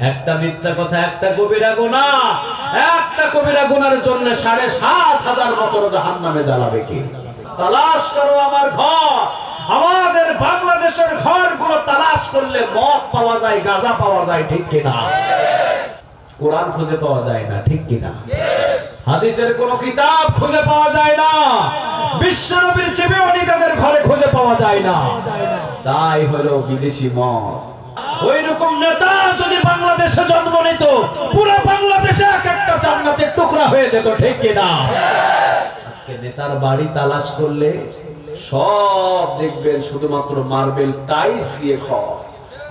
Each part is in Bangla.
একটা মিথ্যা কথা, একটা কবিরা গুনাহ, একটা কবিরা গুনার জন্য ৭,৫০০ বছর জাহান্নামে জ্বালাবে কে? তালাশ করো আমার ঘর। আমাদের বাংলাদেশের ঘরগুলো তালাশ করলে মদ পাওয়া যায়, গাঁজা পাওয়া যায়, ঠিক কিনা? কোরআন খুঁজে পাওয়া যায় না, ঠিক কিনা? হাদিসের কোন কিতাব খুঁজে পাওয়া যায় না, বিশ্বনবীর জীবনী তাদের ঘরে খুঁজে পাওয়া যায় না, যাই হলো বিদেশি মদ। ওই রকম নেতা যদি বাংলাদেশে জন্ম নিত, পুরো বাংলাদেশে এক একটা জান্নাতের টুকরা হয়ে যেত, ঠিক কিনা? আজকে নেতার বাড়ি তালাশ করলে সব দেখবেন শুধুমাত্র মার্বেল টাইলস দিয়ে ঘর।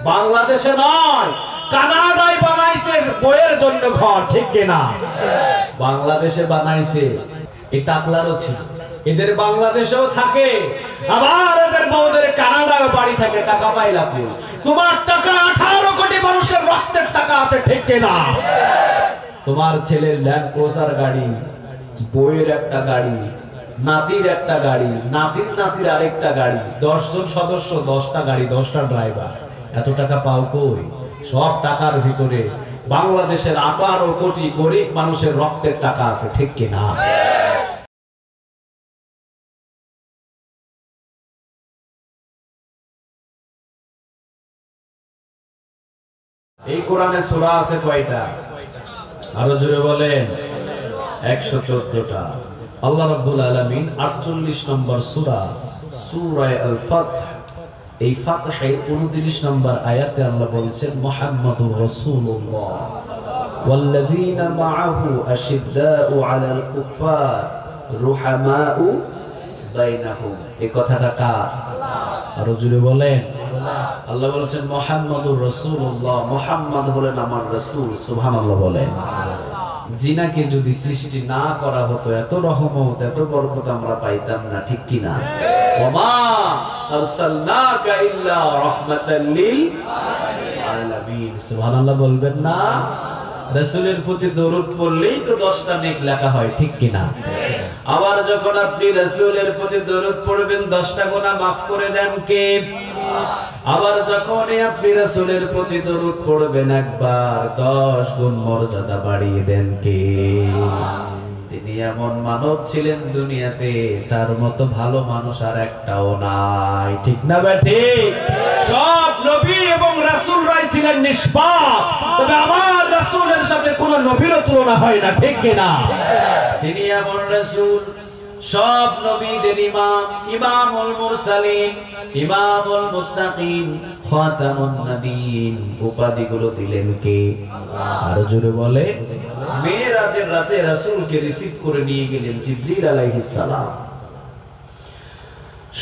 বাংলাদেশে নয়, কানাডায় বানাইছে বইয়ের জন্য ঘর, ঠিক কিনা? বাংলাদেশে বানাইছে, এই টাকলারও ছিল, এদের বাংলাদেশেও থাকে, আবার এদের বউদের কানাডায় বাড়ি থাকে। টাকা পাইলা কই? তোমার টাকা 18 কোটি মানুষের রক্তের টাকা আছে, ঠিক কিনা? তোমার ছেলের ল্যান্ড ক্রুজার গাড়ি, বইয়ের একটা গাড়ি, নাতির একটা গাড়ি, নাতির নাতির আরেকটা গাড়ি, 10 জন সদস্য, 10টা গাড়ি, 10টা ড্রাইভার। এত টাকা পাও কই? সব টাকার ভিতরে বাংলাদেশের 18 কোটি গরিব মানুষের রক্তের টাকা আছে, ঠিক কিনা? এই কোরআনে সূরা আছে কয়টা? আরো জোরে বলেন। 114টা। আল্লাহ রাব্বুল আলামিন 48 নম্বর সূরা, সূরা আল ফাতহ, এই ফাতহের 29 নম্বর আয়াতে আল্লাহ বলছেন মুহাম্মাদুর রাসূলুল্লাহ ওয়াল্লাযীনা মাআহু আশিদ্দাউ আলাল কুফফার রুহামাউ বাইনাহুম। এই কথাটা কার? আরো জোরে বলেন। আল্লাহ বলেছেন মুহাম্মাদুর রাসূলুল্লাহ, মুহাম্মদ হলেন আমার রাসূল। সুবহানাল্লাহ বলেন। জিনাকে যদি সৃষ্টি না করা হতো, এত রহমত, এত বরকত আমরা পাইতাম না, ঠিক কিনা? ওমা আরসালনাকা ইল্লা রাহমাতাল লিল আলামিন। সুবহানাল্লাহ বলবেন না? রাসূলের প্রতি দরুদ পড়লেই তো 10টা নেক লেখা হয়, ঠিক কিনা? আবার যখন আপনি রাসূলের প্রতি দরুদ পড়বেন 10টা গুনাহ maaf করে দেন কে? আবার যখন আপনি রাসূলের প্রতি দরুদ পড়বেন একবার 10 গুণ মর্যাদা বাড়িয়ে দেন কে? তিনি এমন মানব ছিলেন দুনিয়াতে, তার মতো ভালো মানুষ আর একটাও নাই, ঠিক না বেঠি? সব নবী এবং রাসূলরাই ছিলেন নিষ্পাপ, তবে আমার রাসূলের সাথে কোনো নবীর তুলনা হয় না, ঠিক কিনা? তিনি এমন রাসূল, সব নবীদের ইমাম, ইমামুল মুরসালিন, ইমামুল মুত্তাকিন, খাতামুন নবীন উপাধিগুলো দিলেন কে? আল্লাহ। আরো জোরে বলে। মেরাজের রাতে রাসূলকে রিসিভ করে নিয়ে গেলেন জিবরিল আলাইহিস সালাম,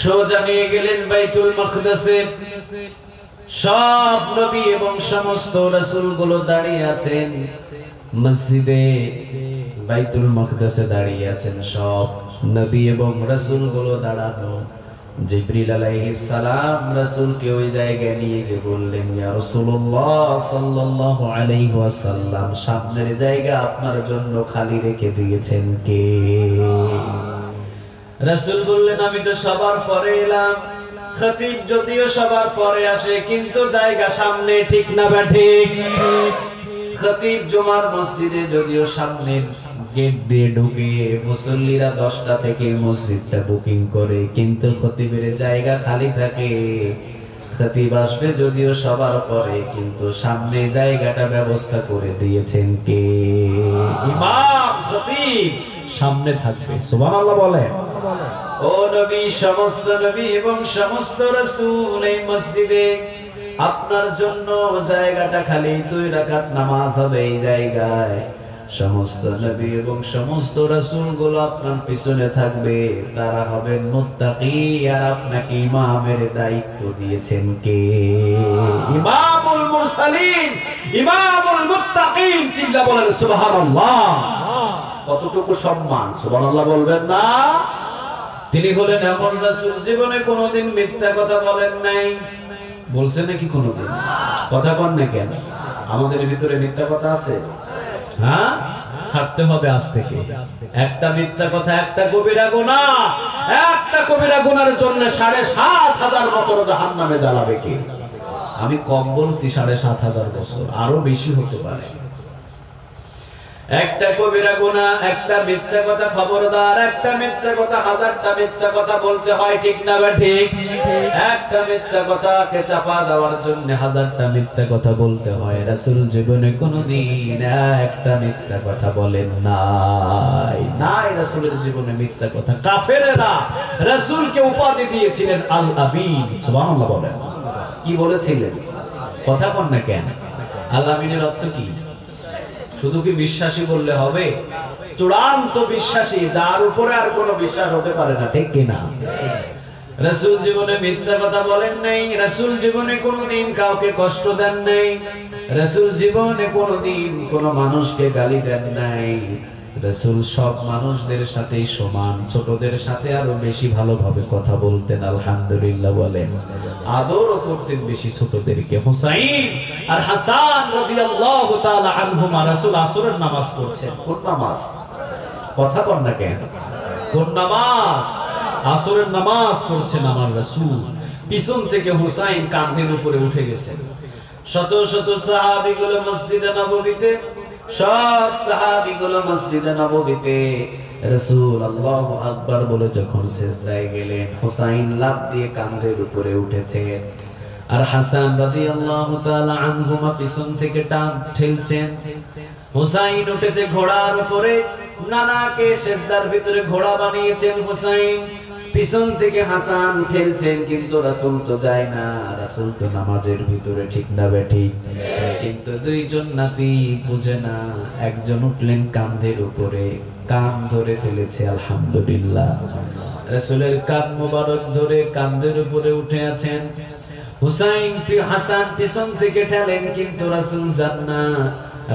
সোজা নিয়ে গেলেন বাইতুল মাকদাসে। সব নবী এবং সমস্ত রাসূলগুলো দাঁড়িয়ে আছেন মসজিদে বাইতুল মাকদাসে, দাঁড়িয়ে আছেন সব নবী এবং রাসূলগুলো দাঁড়ানো। জিবরিল আলাইহিস সালাম রাসূলকে ওই জায়গায় নিয়ে গিয়ে বললেন, ইয়া রাসূলুল্লাহ সাল্লাল্লাহু আলাইহি ওয়াসাল্লাম, সামনের জায়গা আপনার জন্য খালি রেখে দিয়েছেন কে? রাসূল বললেন, আমি তো সবার পরে এলাম। খতিব যদিও সবার পরে আসে, কিন্তু জায়গা সামনে, ঠিক না ঠিক? খতিব জুমার মসজিদে যদিও সামনে গেট দিয়ে ঢুকে মুসল্লিরা 10টা থেকে মসজিদটা বুকিং করে, কিন্তু খতিবের জায়গা খালি থাকে। খতিব আসবে যদিও সবার পরে, কিন্তু সামনে জায়গাটা ব্যবস্থা করে দিয়েছেন কে? ইমাম খতিব সামনে থাকবে। সুবহানাল্লাহ বলেন। ও নবী, সমস্ত নবী এবং সমস্ত রাসূল এই মসজিদে, আপনার জন্য জায়গাটা খালি, 2 রাকাত নামাজ হবে এই জায়গায়। সমস্ত নবী এবং সমস্ত রাসূলগুলো আপনার পিছনে থাকবে, তারা হবেন মুত্তাকি, আর আপনাকে ইমামের দায়িত্ব দিয়েছেন কে? ইমামুল মুরসালিন, ইমামুল মুত্তাকিন। চিল্লা বলেন সুবহানাল্লাহ। কতটুকু সম্মান! সুবহানাল্লাহ বলবেন না? তিনি হলেন এমন রাসূল, জীবনে কোনোদিন মিথ্যা কথা বলেন নাই। বলছেন নাকি কোনোদিন? কথা কন না কেন? আমাদের ভিতরে মিথ্যা কথা আছে? হ্যাঁ, ছাড়তে হবে আজ থেকে। একটা মিথ্যা কথা, একটা কবিরা গুনাহ, একটা কবিরা গুনার জন্য ৭,৫০০ বছর জাহান্নামে জ্বালাবে কে? আমি কম বলছি ৭,৫০০ বছর, আরো বেশি হতে পারে। একটা কবিরা গুনাহ, একটা মিথ্যা কথা, খবরদার একটা মিথ্যা কথা ১০০০টা মিথ্যা কথা বলতে হয়, ঠিক না বা ঠিক? একটা মিথ্যা কথাকে চাপা দেওয়ার জন্য ১০০০টা মিথ্যা কথা বলতে হয়। রাসূল জীবনে কোনোদিন একটা মিথ্যা কথা বলেন নাই, নাই রাসূলের জীবনে মিথ্যা কথা। কাফেরেরা রাসূলকে উপাধি দিয়েছিলেন আল আমিন, সুবহানাল্লাহ বলেন। কি বলেছিলেন? কথা কন না কেন? আল আমিনের অর্থ কি? শুধু কি বিশ্বাসী বললে হবে? চূড়ান্ত বিশ্বাসী, যার উপরে আর কোনো বিশ্বাস হতে পারে না, ঠিক কিনা? রাসূল জীবনে মিথ্যা কথা বলেন নাই, রাসূল জীবনে কোনোদিন কাউকে কষ্ট দেন নাই, রাসূল জীবনে কোনোদিন কোনো মানুষকে গালি দেন নাই। রাসূল সব মানুষদের সাথেই সমান, ছোটদের সাথে আরো বেশি ভালোভাবে কথা বলতেন, আলহামদুলিল্লাহ বলেন। আদরও করতেন বেশি ছোটদেরকে। হুসাইন আর হাসান রাদিয়াল্লাহু তাআলা আনহুমা, রাসূল আসরের নামাজ পড়ছেন। কোন নামাজ? কথা কন না কেন? কোন নামাজ? আসরের নামাজ পড়ছেন আমার রাসূল। পিছন থেকে হুসাইন কাঁধের উপরে উঠে গেছেন। শত শত সাহাবীগুলো মসজিদে নববীতে, সব সাহাবীগুলো মসজিদে নববীতে রাসূল আল্লাহু আকবার বলে যখন সিজদায় গেলেন, হুসাইন লাফ দিয়ে কাঁধের উপরে উঠেছেন, আর হাসান রাদিয়াল্লাহু তাআলা আনহুমা পিছন থেকে টান ঠেলছেন। হুসাইন উঠেছে ঘোড়ার উপরে, নানাকে সিজদার ভিতরে ঘোড়া বানিয়েছেন হুসাইন, পিছন থেকে হাসান ঠেলছেন, কিন্তু রাসূল তো যায় না, রাসূল তো নামাজের ভিতরে, ঠিক না বেঠিক? কিন্তু দুইজন নাতি বুঝে না, একজন উঠলেন কাঁধের উপরে, কান ধরে ফেলেছে, আলহামদুলিল্লাহ। রাসূলের কান মোবারক ধরে কাঁধের উপরে উঠে আছেন। হুসাইন হাসান পিছন থেকে ঠেলেন, কিন্তু রাসূল যান না।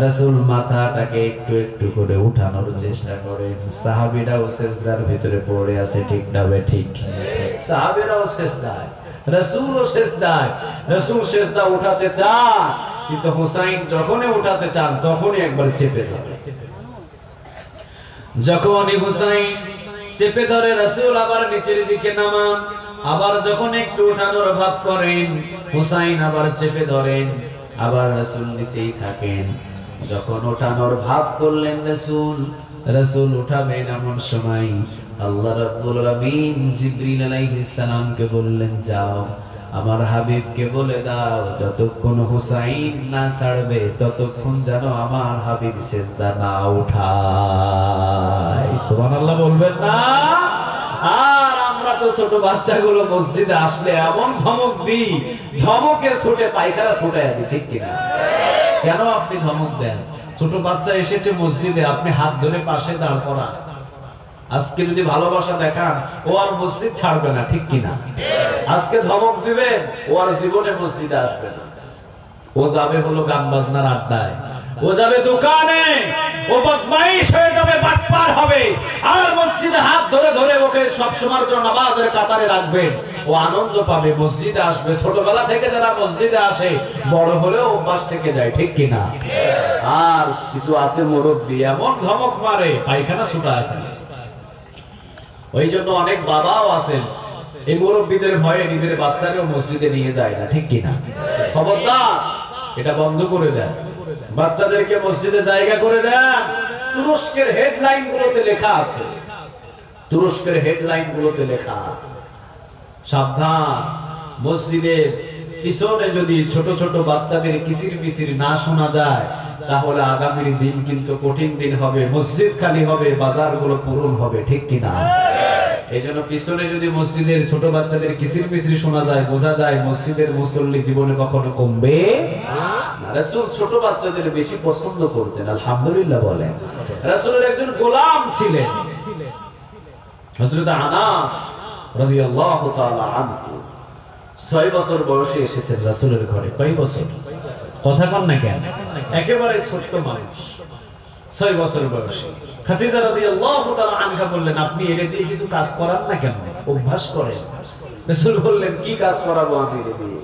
রাসূল মাথাটাকে একটু একটু করে উঠানোর চেষ্টা করেন। সাহাবীরাও সিজদার ভিতরে পড়ে আছে, ঠিক না বেঠিক? সাহাবীরাও সিজদায়, রাসূলও সিজদায়। রাসূল সিজদা উঠাতে চান, কিন্তু হুসাইন যখনই উঠাতে চান তখনই একবার চেপে ধরে। যখনই হুসাইন চেপে ধরে, রাসূল আবার নিচের দিকে নামান। আবার যখন একটু উঠানোর ভাব করেন, হুসাইন আবার চেপে ধরেন, আবার রাসূল নিচেই থাকেন। যখন ওঠানোর ভাব করলেন রাসূল উঠাবেন, এমন সময় আল্লাহ রাব্বুল আলামিন জিবরিল আলাইহিস সালামকে বললেন, যাও আমার হাবিবকে বলে দাও, যতক্ষণ হুসাইন না ছাড়বে ততক্ষণ যেন আমার হাবিব সিজদা না উঠায়। সুবহানাল্লাহ বলবেন না? আর আমরা তো ছোট বাচ্চাগুলো মসজিদে আসলে এমন ধমক দিই, ধমকে ছুটে পায়খানা ছুটায় দিই, ঠিক কিনা? কেন আপনি ধমক দেন? ছোট বাচ্চা এসেছে মসজিদে, আপনি হাত ধরে পাশে দাঁড় করান। আজকে যদি ভালোবাসা দেখান, ও আর মসজিদ ছাড়বে না, ঠিক কিনা? আজকে ধমক দিবেন, ও আর জীবনে মসজিদে আসবে না। ও যাবে হলো গান বাজনার আড্ডায়, ও যাবে দোকানে, ও বদমাইশ হয়ে যাবে, বাটপার হবে। আর মসজিদে হাত ধরে ধরে ওকে সব সময়ের জন্য নামাজের কাতারে রাখবেন, ও আনন্দ পাবে, মসজিদে আসবে। ছোটবেলা থেকে যারা মসজিদে আসে, বড় হলেও অভ্যাস থেকে যায়, ঠিক কিনা? আর কিছু আছে মুরব্বি, এমন ধমক মারে পায়খানা ছুটায় ফেলে। ওই জন্য অনেক বাবাও আছেন, এই মুরব্বিদের ভয়ে নিজের বাচ্চাকেও মসজিদে নিয়ে যায় না, ঠিক কিনা? খবরদার, এটা বন্ধ করে দেন। বাচ্চাদেরকে মসজিদে জায়গা করে দেন। তুরস্কের হেডলাইন গুলোতে লেখা আছে, তুরস্কের হেডলাইন গুলোতে লেখা, সাবধান, মসজিদের পিছনে যদি ছোট ছোট বাচ্চাদের কিচির মিচির না শোনা যায়, তাহলে আগামীর দিন কিন্তু কঠিন দিন হবে। মসজিদ খালি হবে, বাজারগুলো পূরণ হবে, ঠিক কিনা? এইজন্য পিছনে যদি মসজিদের ছোট বাচ্চাদের কিচির মিচির শোনা যায়, বোঝা যায় মসজিদের মুসল্লি জীবনে কখনো কমবে না। রাসূল ছোট বাচ্চাদের বেশি পছন্দ করতেন, আলহামদুলিল্লাহ বলেন। রাসূলের একজন গোলাম ছিলেন, হযরত আনাস রাদিয়াল্লাহু তাআলা আনহু। 6 বছর বয়সে এসেছেন রাসূলের ঘরে। কয় বছর? কথা কন না কেন? একেবারে ছোট্ট মানুষ, 6 বছর বয়সে। খাদিজা রাদিয়াল্লাহু তাআলা আনহা বললেন, আপনি এনে দিয়ে কিছু কাজ করান না কেন? অভ্যাস করেন। রাসূল বললেন, কি কাজ করাবো আমি এনে দিয়ে?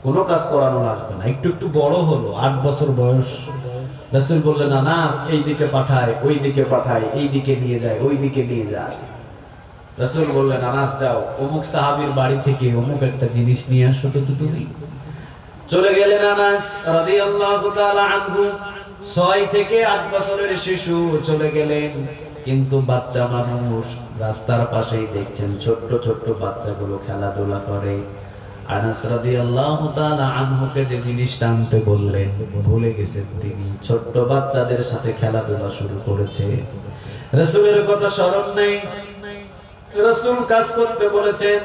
কোনো কাজ করানো লাগবে না। একটু একটু বড় হলো, 8 বছর বয়স। রাসূল বললেন, আনাস এই দিকে পাঠায়, ওই দিকে পাঠায়, এই দিকে নিয়ে যায়, ওই দিকে নিয়ে যায়। রাসূল বললেন, আনাস যাও, অমুক সাহাবীর বাড়ি থেকে অমুক একটা জিনিস নিয়ে আসো তো তুমি। চলে গেলেন আনাস রাদিয়াল্লাহু তাআলা আনহু। 6 থেকে 8 বছরের শিশু চলে গেলেন, কিন্তু বাচ্চা মানুষ রাস্তার পাশেই দেখছেন ছোট্ট ছোট্ট বাচ্চাগুলো খেলাধুলা করে। আনাস রাদিয়াল্লাহু তাআলা আনহুকে যে জিনিসটা আনতে বললেন ভুলে গেছেন তিনি, ছোট্ট বাচ্চাদের সাথে খেলাধুলা শুরু করেছে। রাসূলের কথা স্মরণ নেই। রাসূল কাজ করতে বলেছেন,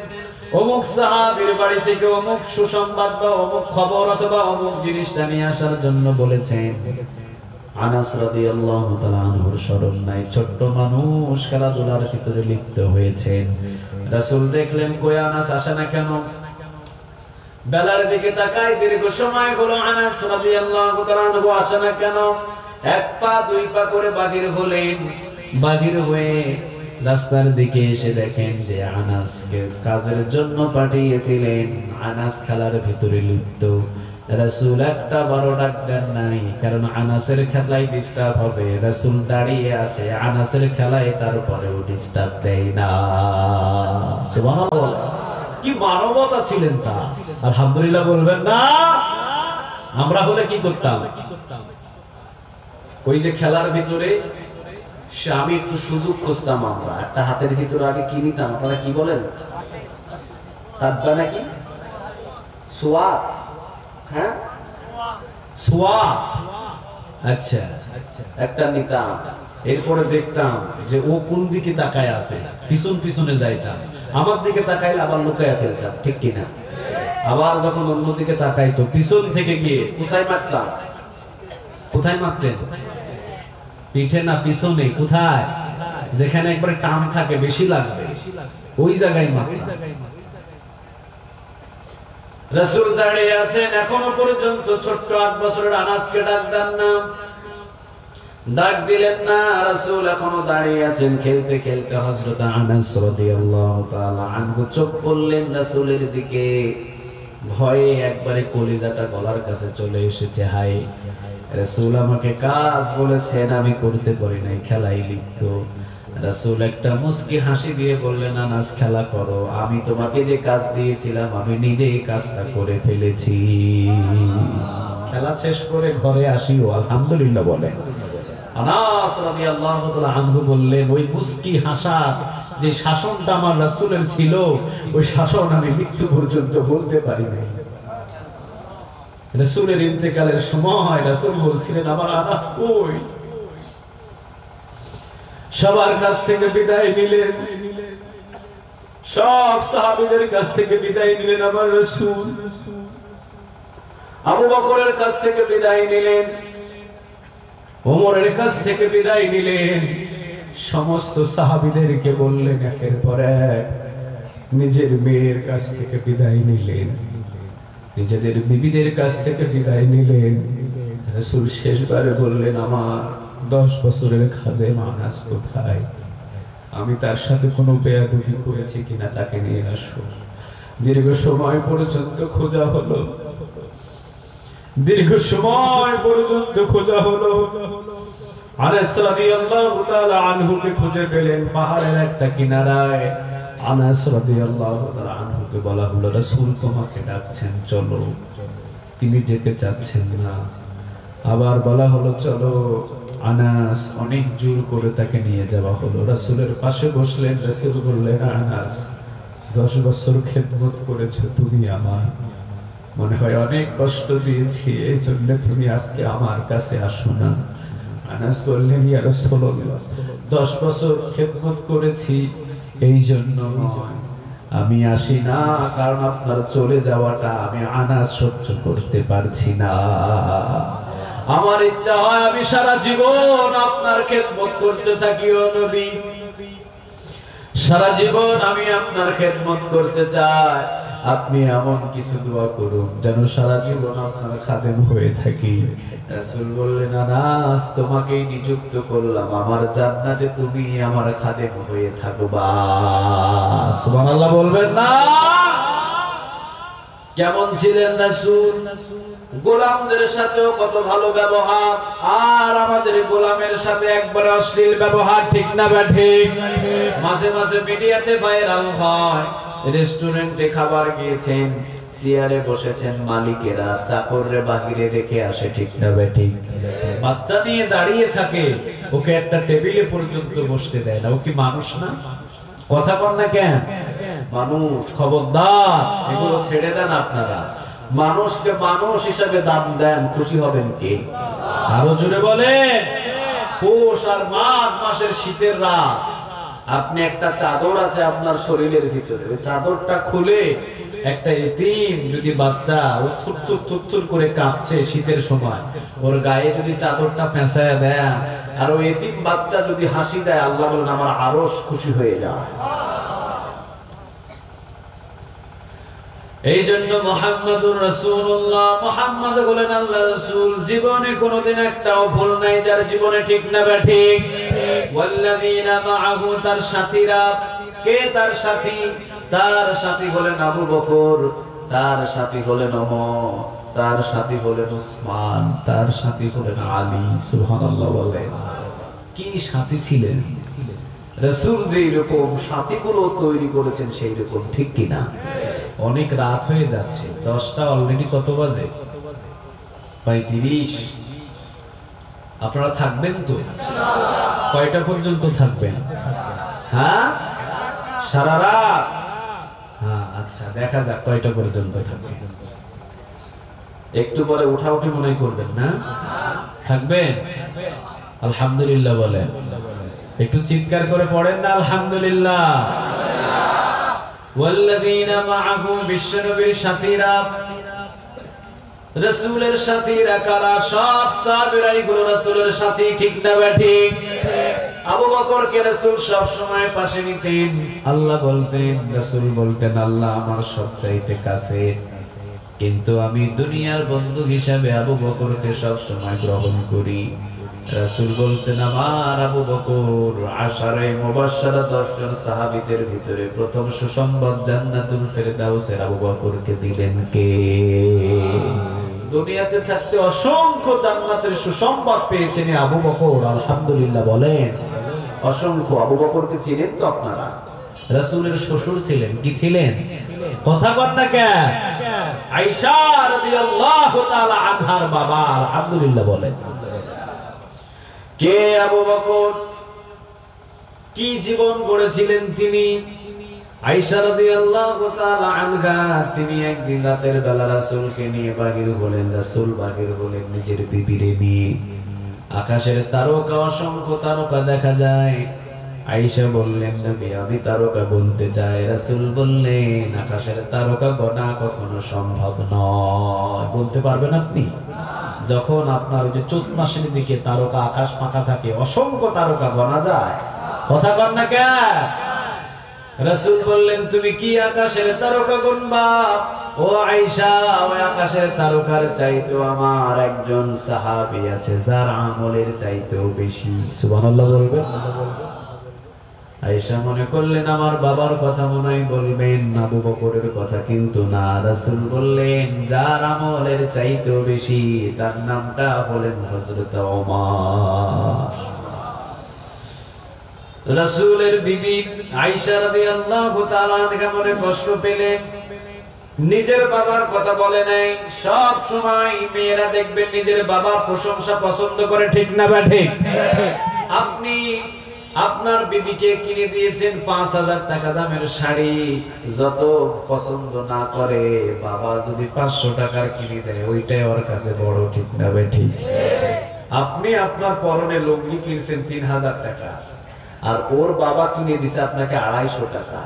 অমুক সাহাবীর বাড়ি থেকে অমুক সুসংবাদ বা অমুক খবর অথবা অমুক জিনিসটা নিয়ে আসার জন্য বলেছেন। আনাস রাদিয়াল্লাহু তাআলা আনহুর স্মরণ নাই, ছোট্ট মানুষ খেলাধুলার ভিতরে লিপ্ত হয়েছেন। রাসূল দেখলেন কই আনাস আসে না কেন? বেলার দিকে তাকায়, দীর্ঘ সময় হলো আনাস রাদিয়াল্লাহু তাআলা আনহু আসে না কেন? এক পা দুই পা করে বাহির হলেন। বাহির হয়ে রাস্তার দিকে এসে দেখেন যে আনাসকে কাজের জন্য পাঠিয়েছিলেন, আনাস খেলার ভিতরে লিপ্ত। রাসূল একটা বড় ডাক দেন নাই, কারণ আনাসের খেলায় ডিস্টার্ব হবে। রাসূল দাঁড়িয়ে আছে, আনাসের খেলায় তারপরেও ডিস্টার্ব দেয় না। সুবহানাল্লাহ, কি মানবতা ছিলেন তা! আলহামদুলিল্লাহ বলবেন না? আমরা হলে কি করতাম? ওই যে খেলার ভিতরে আমি একটু সুযোগ খুঁজতাম, আমরা একটা হাতের ভিতরে আগে কি নিতাম, আপনারা কি বলেন? তাব্বা নাকি সোয়া? হ্যাঁ, সোয়া। আচ্ছা, একটা নিতাম। এরপরে দেখতাম যে ও কোন দিকে তাকায় আছে, পিছন পিছনে যাইতাম। আমার দিকে তাকাইলে আবার লুকায় ফেলতাম, ঠিক কিনা? আবার যখন অন্যদিকে তাকাইতো পিছন থেকে গিয়ে কোথায় মারতাম? কোথায় মারতেন? পিঠে না পিছনে? কোথায়? যেখানে একবারে টান থাকে, বেশি লাগবে, ওই জায়গায় মারতাম। রাসূল দাঁড়িয়ে আছেন, এখনো পর্যন্ত ছোট্ট 8 বছরের আনাসকে ডাক দেন না, ডাক দিলেন না। রাসূল এখনো দাঁড়িয়ে আছেন। খেলতে খেলতে হযরত আনাস রাদিয়াল্লাহু তাআলা আনহু চোখ পড়লেন রাসূলের দিকে। ভয়ে একবারে কলিজাটা গলার কাছে চলে এসেছে। হায়, রাসূল আমাকে কাজ বলেছেন, আমি করতে পারি নাই, খেলাই লিপ্ত। রাসূল একটা মুস্কি হাসি দিয়ে বললেন, আনাস খেলা করো, আমি তোমাকে যে কাজ দিয়েছিলাম আমি নিজেই কাজটা করে ফেলেছি। খেলা শেষ করে ঘরে আসিও আলহামদুলিল্লাহ বলেন। আনাস রাদিয়াল্লাহু তাআলা আনহু বললেন, ওই মুস্কি হাসা যে শাসনটা আমার রাসূলের ছিল, ওই শাসন আমি মৃত্যু পর্যন্ত বলতে পারি নাই। রাসূলের ইন্তেকালের সময় রাসূল বলছিলেন, আমার আনাস কই? সবার কাছ থেকে বিদায় নিলেন, সব সাহাবীদের কাছ থেকে বিদায় নিলেন আমার রাসূল। আবু বকরের কাছ থেকে বিদায় নিলেন, ওমরের কাছ থেকে বিদায় নিলেন, সমস্ত সাহাবীদেরকে বললেন একের পর এক। নিজের মেয়ের কাছ থেকে বিদায় নিলেন, নিজেদের বিবিদের কাছ থেকে বিদায় নিলেন। রাসূল শেষবারে বললেন, আমার 10 বছরের খাদেম আনাস কোথায়? আমি তার সাথে কোনো বেয়াদবি করেছি কিনা তাকে নিয়ে আসো। দীর্ঘ সময় পর্যন্ত খোঁজা হলো, দীর্ঘ সময় পর্যন্ত খোঁজা হলো। আনাস রাদিয়াল্লাহু তাআলা আনহুকে খুঁজে পেলেন পাহাড়ের একটা কিনারায়। আনাস রাদিয়াল্লাহু তাআলা আনহুকে বলা হলো, রাসূল তোমাকে ডাকছেন, চলো। তিনি যেতে চাচ্ছেন না। আবার বলা হলো চলো। আনাস অনেক জোর করে তাকে নিয়ে যাওয়া হলো। রাসূলের পাশে বসলেন। রাসূল বললেন, আনাস 10 বছর খেদমত করেছো তুমি আমার, মনে হয় অনেক কষ্ট দিয়েছি, এই জন্য তুমি আজকে আমার কাছে আসো না। আনাস বললেন, ইয়া রাসূলুল্লাহ, 10 বছর খেদমত করেছি এই জন্য নয়, আমি আসি না কারণ আপনার চলে যাওয়াটা আমি আনাস সহ্য করতে পারছি না। আমার ইচ্ছা হয় আমি সারা জীবন আপনার খেদমত করতে থাকি ও নবী, সারা জীবন আমি আপনার খেদমত করতে চাই। আপনি এমন কিছু দোয়া করুন যেন সারা জীবন আপনার খাদেম হয়ে থাকি। রাসূল বললেন, আনাস তোমাকেই নিযুক্ত করলাম, আমার জান্নাতে তুমি আমার খাদেম হয়ে থাকবা। সুবহানাল্লাহ বলবেন না? কেমন ছিলেন রাসূল? গোলামদের সাথেও কত ভালো ব্যবহার, আর আমাদের গোলামের সাথে একবারে অশ্লীল ব্যবহার, ঠিক না ঠিক? মাঝে মাঝে মিডিয়াতে ভাইরাল হয়, রেস্টুরেন্টে খাবার গিয়েছেন, চেয়ারে বসেছেন মালিকেরা, চাকররে বাহিরে রেখে আসে, ঠিক না বেঠিক? বাচ্চা নিয়ে দাঁড়িয়ে থাকে, ওকে একটা টেবিলে পর্যন্ত বসতে দেয় না। ও কি মানুষ না? কথা কন না কেন? মানুষ। খবরদার, এগুলো ছেড়ে দেন আপনারা। মানুষকে মানুষ হিসাবে দাম দেন, খুশি হবেন কে? আরো জোরে বলেন। পৌষ আর মাঘ মাসের শীতের রাত, আপনি একটা চাদর আছে আপনার শরীরের ভিতরে, ওই চাদরটা খুলে একটা এতিম যদি বাচ্চা, ও থুরথুর করে কাঁপছে শীতের সময়, ওর গায়ে যদি চাদরটা পেঁচায় দেয় আর ওই এতিম বাচ্চা যদি হাসি দেয়, আল্লাহ বলেন আমার আরশ খুশি হয়ে যায়। এই জন্য মুহাম্মাদুর রাসূলুল্লাহ, মুহাম্মদ হলেন আল্লাহর রাসূল। জীবনে কোনোদিন একটাও ভুল নাই যার জীবনে, ঠিক না ঠিক? ওয়াল্লাযীনা মাআহু, তার সাথীরা। কে তার সাথী? তার সাথী হলেন আবু বকর, তার সাথী হলেন ওমর, তার সাথী হলেন উসমান, তার সাথী হলেন আলী। সুবহানাল্লাহ বলেন। কি সাথী ছিলেন রাসূল! যে রকম সাথীগুলো তৈরি করেছেন সেই রকম, ঠিক কি না? অনেক রাত হয়ে যাচ্ছে, 10টা অলরেডি। কত বাজে? 35। আপনারা থাকবেন তো? কয়টা পর্যন্ত থাকবেন? হ্যাঁ, সারা রাত? হ্যাঁ, আচ্ছা, দেখা যাক কয়টা পর্যন্ত থাকবেন। একটু পরে উঠাউঠি মনে করবেন না? থাকবেন? আলহামদুলিল্লাহ বলেন। একটু চিৎকার করে পড়েন না আলহামদুলিল্লাহ। ওয়াল্লাযীনা মাআহু, বিশ্বনবীর সাথীরা। রাসূলের সাথীরা কারা? সব সাহাবীরাই গুলো রাসূলের সাথী, ঠিক না ঠিক? আবু বকরকে রাসূল সব সময় পাশে নিতেন। আল্লাহ বলতেন, রাসূল বলতেন, আল্লাহ আমার সবচাইতে কাছে, কিন্তু আমি দুনিয়ার বন্ধু হিসাবে আবু বকরকে সব সময় গ্রহণ করি। রাসূল বলতেন, আমার আবু বকর আশারে মুবাশশারা 10 জন সাহাবীদের ভিতরে প্রথম সুসংবাদ জান্নাতুল ফেরদাউসের আবু বকরকে দিলেন কে? দুনিয়াতে থাকতে অসংখ্য জান্নাতের সুসংবাদ পেয়েছেন আবু বকর, আলহামদুলিল্লাহ বলেন। অসংখ্য। আবু বকরকে চিনেন তো আপনারা? রাসূলের শ্বশুর ছিলেন। কি ছিলেন? কথা কন না কেন? আয়েশা রাদিয়াল্লাহু তাআলা আনহার বাবা, আলহামদুলিল্লাহ বলেন। কে আবু বকর? কি জীবন গড়েছিলেন তিনি? আয়েশা রাদিয়াল্লাহু তাআলা আনহা, তিনি একদিন রাতের বেলা রাসূলকে নিয়ে বাহির হলেন। রাসূল বাহির হলেন নিজের বিবিরে নিয়ে। আকাশের তারকা, অসংখ্য তারকা দেখা যায়। আয়েশা বললেন, নবী আমি তারকা গুনতে চাই। রাসূল বললেন, আকাশের তারকা গোনা কখনো সম্ভব নয়। গুনতে পারবেন আপনি? যখন আপনার ওই যে চৈত মাসের দিকে তারকা আকাশ ফাঁকা থাকে, অসংখ্য তারকা গোনা যায়। কথা কন না কেন? রাসূল বললেন, তুমি কি আকাশের তারকা গুনবা? ও আয়েশা, ওই আকাশের তারকার চাইতেও আমার একজন সাহাবী আছে যার আমলের চাইতেও বেশি। সুবহানাল্লাহ বলবেন? আয়েশা মনে করলেন আমার বাবার কথা মনে হয় বলবেন, আবু বকরের কথা কিন্তু না। রাসূল বললেন, যার আমলের চাইতেও বেশি তার নামটা হলেন হযরত ওমর। রাসূলের বিবি আয়েশা রাদিয়াল্লাহু তাআলা আনহা মনে কষ্ট পেলেন, নিজের বাবার কথা বলে নাই। সব সময় মেয়েরা দেখবেন নিজের বাবার প্রশংসা পছন্দ করে, ঠিক না বা ঠিক? আপনি আপনার বিবিকে কিনে দিয়েছেন 5000 টাকা দামের শাড়ি, যত পছন্দ না করে বাবা যদি 500 টাকার কিনে দেয় ওইটাই ওর কাছে বড়, ঠিক না ভাই ঠিক? আপনি আপনার পরনে লুঙ্গি কিনছেন 3000 টাকা, আর ওর বাবা কিনে দিছে আপনাকে 250 টাকা।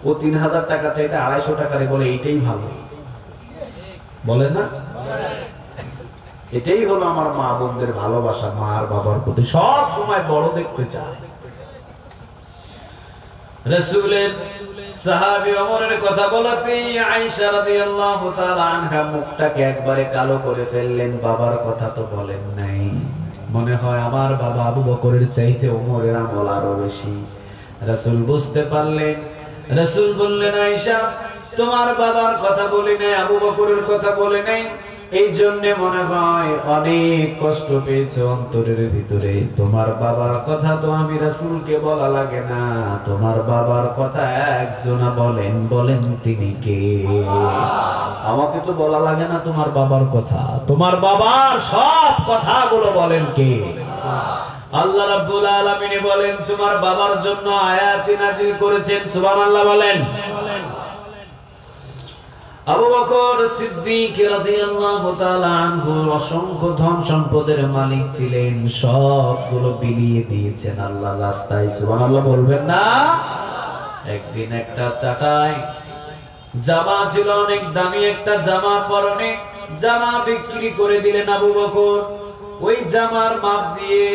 ও 3000 টাকা চাইতে 250 টাকারে বলে এইটাই ভালো, বলে না? এটাই হলো আমার মা বোনদের ভালোবাসা, মা আর বাবার প্রতি সব সময় বড় দেখতে চায়। রাসূলের সাহাবী ওমরের কথা বলাতে আয়েশা রাদিয়াল্লাহু তাআলা আনহা মুখটাকে একবারে কালো করে ফেললেন। বাবার কথা তো বলেন নাই, মনে হয় আমার বাবা আবু বকরের চাইতে ওমরের আমল আরো বেশি। রাসূল বুঝতে পারলেন। রাসূল বললেন, আয়েশা তোমার বাবার কথা বলি নাই, আবু বকরের কথা বলে নাই, এই জন্য মনে হয় অনেক কষ্ট পেয়েছো অন্তরের ভিতরে। তোমার বাবার কথা তো আমি রাসূলকে বলা লাগে না, তোমার বাবার কথা একজনা বলেন, বলেন তিনি কে? আমাকে তো বলা লাগে না তোমার বাবার কথা, তোমার বাবার সব কথাগুলো বলেন কে? আল্লাহ রাব্বুল আলামিন বলেন তোমার বাবার জন্য আয়াত নাযিল করেছেন। সুবহানাল্লাহ বলেন। আবু বকর সিদ্দিক রাদিয়াল্লাহু তাআলা আনহু অসংখ্য ধন সম্পদের মালিক ছিলেন, সবগুলো বিলিয়ে দিয়েছেন আল্লাহর রাস্তায়। সুবহানাল্লাহ বলবেন না? একদিন একটা চাটাই জামা ছিল, অনেক দামি একটা জামা, পরনে জামা বিক্রি করে দিলেন আবু বকর। ওই জামার মাপ দিয়ে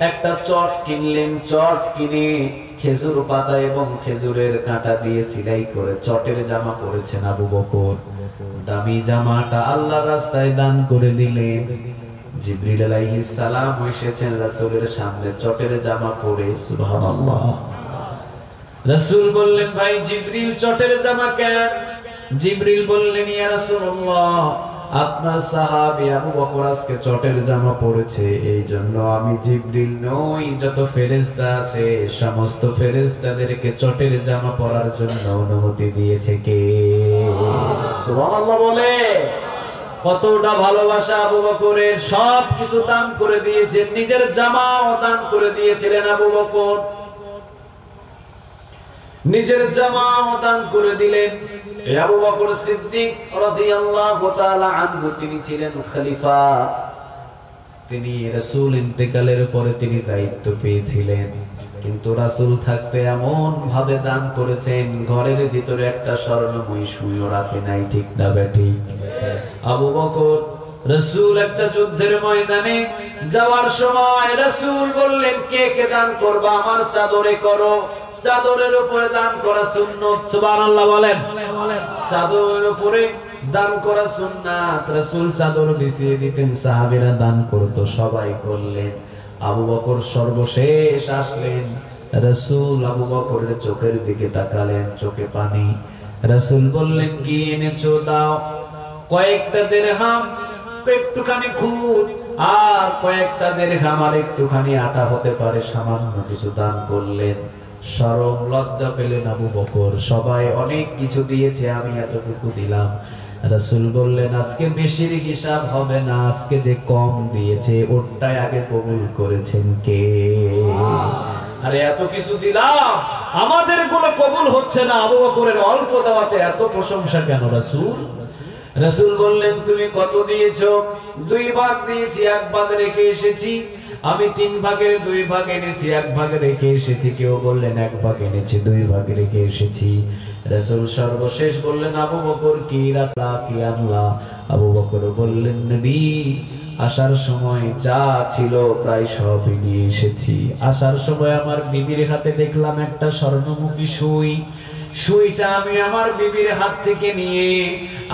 একটা চট কিনলেন, চট কিনে খেজুর পাতা এবং খেজুরের কাঁটা দিয়ে সেলাই করে চটের জামা পরেছেন আবু বকর। দামি জামাটা আল্লাহর রাস্তায় দান করে দিলেন। জিবরিল আলাইহিস সালাম এসেছেন রাসূলের সামনে চটের জামা পরে। সুবহানাল্লাহ। রাসূল বললেন ভাই জিবরিল চটের জামা কেন? জিবরিল বললেন ইয়া রাসূলুল্লাহ আপনার সাহাবী আবু বকর আজকে চটের জামা পরেছে, এই জন্য আমি জিবরিল নই, যত ফেরেশতা আছে সমস্ত ফেরেশতাদেরকে চটের জামা পরার জন্য অনুমতি দিয়েছে কে? সুবহানাল্লাহ বলে। কতটা ভালোবাসা আবু বকরের, সব কিছু দান করে দিয়েছেন, নিজের জামাও দান করে দিয়েছিলেন আবু বকর, নিজের জামাও দান করে দিলেন। আবু বকর সিদ্দিক রাদিয়াল্লাহু তাআলা আনহু তিনি ছিলেন খলিফা, তিনি রাসূল ইন্তেকালের পরে তিনি দায়িত্ব পেয়েছিলেন, কিন্তু রাসূল থাকতে এমন ভাবে দান করেছেন ঘরের ভিতরে একটা স্বর্ণময়ী সুইও রাখে নাই। ঠিক না বেঠিক? আবু বকর রাসূল একটা যুদ্ধের ময়দানে যাওয়ার সময় রাসূল বললেন কে কে দান করবা আমার চাদরে করো। চাদরের উপরে দান করা সুন্নাত। সুবহানাল্লাহ বলেন। চাদরের উপরে দান করা সুন্নাত। রাসূল চাদর বিছিয়ে দিতেন, সাহাবীরা দান করত, সবাই করলেন। আবু বকর সর্বশেষ আসলেন, রাসূল আবু বকরের চোখের দিকে তাকালেন, চোখে পানি। রাসূল বললেন কি এনেছো দাও। কয়েকটা দিরহাম, একটুখানি খুদ, আর কয়েকটা দিরহাম আর একটুখানি আটা হতে পারে, সামান্য কিছু দান করলেন। শরম লজ্জা পেলেন আবু বকর, সবাই অনেক কিছু দিয়েছে, আমি এতটুকু দিলাম। রাসূল বললেন আজকে বেশির হিসাব হবে না, আজকে যে কম দিয়েছে ওটাই আগে কবুল করেছেন কে? আরে এত কিছু দিলাম, আমাদের গুলো কবুল হচ্ছে না, আবু বকরের অল্প দেওয়াতে এত প্রশংসা কেন রাসূল? রাসূল বললেন তুমি কত দিয়েছো? 2 ভাগ দিয়েছি, 1 ভাগ রেখে এসেছি। আমি 3 ভাগের 2 ভাগ এনেছি, 1 ভাগ রেখে এসেছি। কেউ বললেন 1 ভাগ এনেছি, 2 ভাগ রেখে এসেছি। রাসূল সর্বশেষ বললেন আবু বকর কি রাখলা, কি আনলা? আবু বকর বললেন নবী আসার সময় যা ছিল প্রায় সবই নিয়ে এসেছি। আসার সময় আমার বিবির হাতে দেখলাম একটা স্বর্ণমুখী সুই, সুইটা আমি আমার বিবির হাত থেকে নিয়ে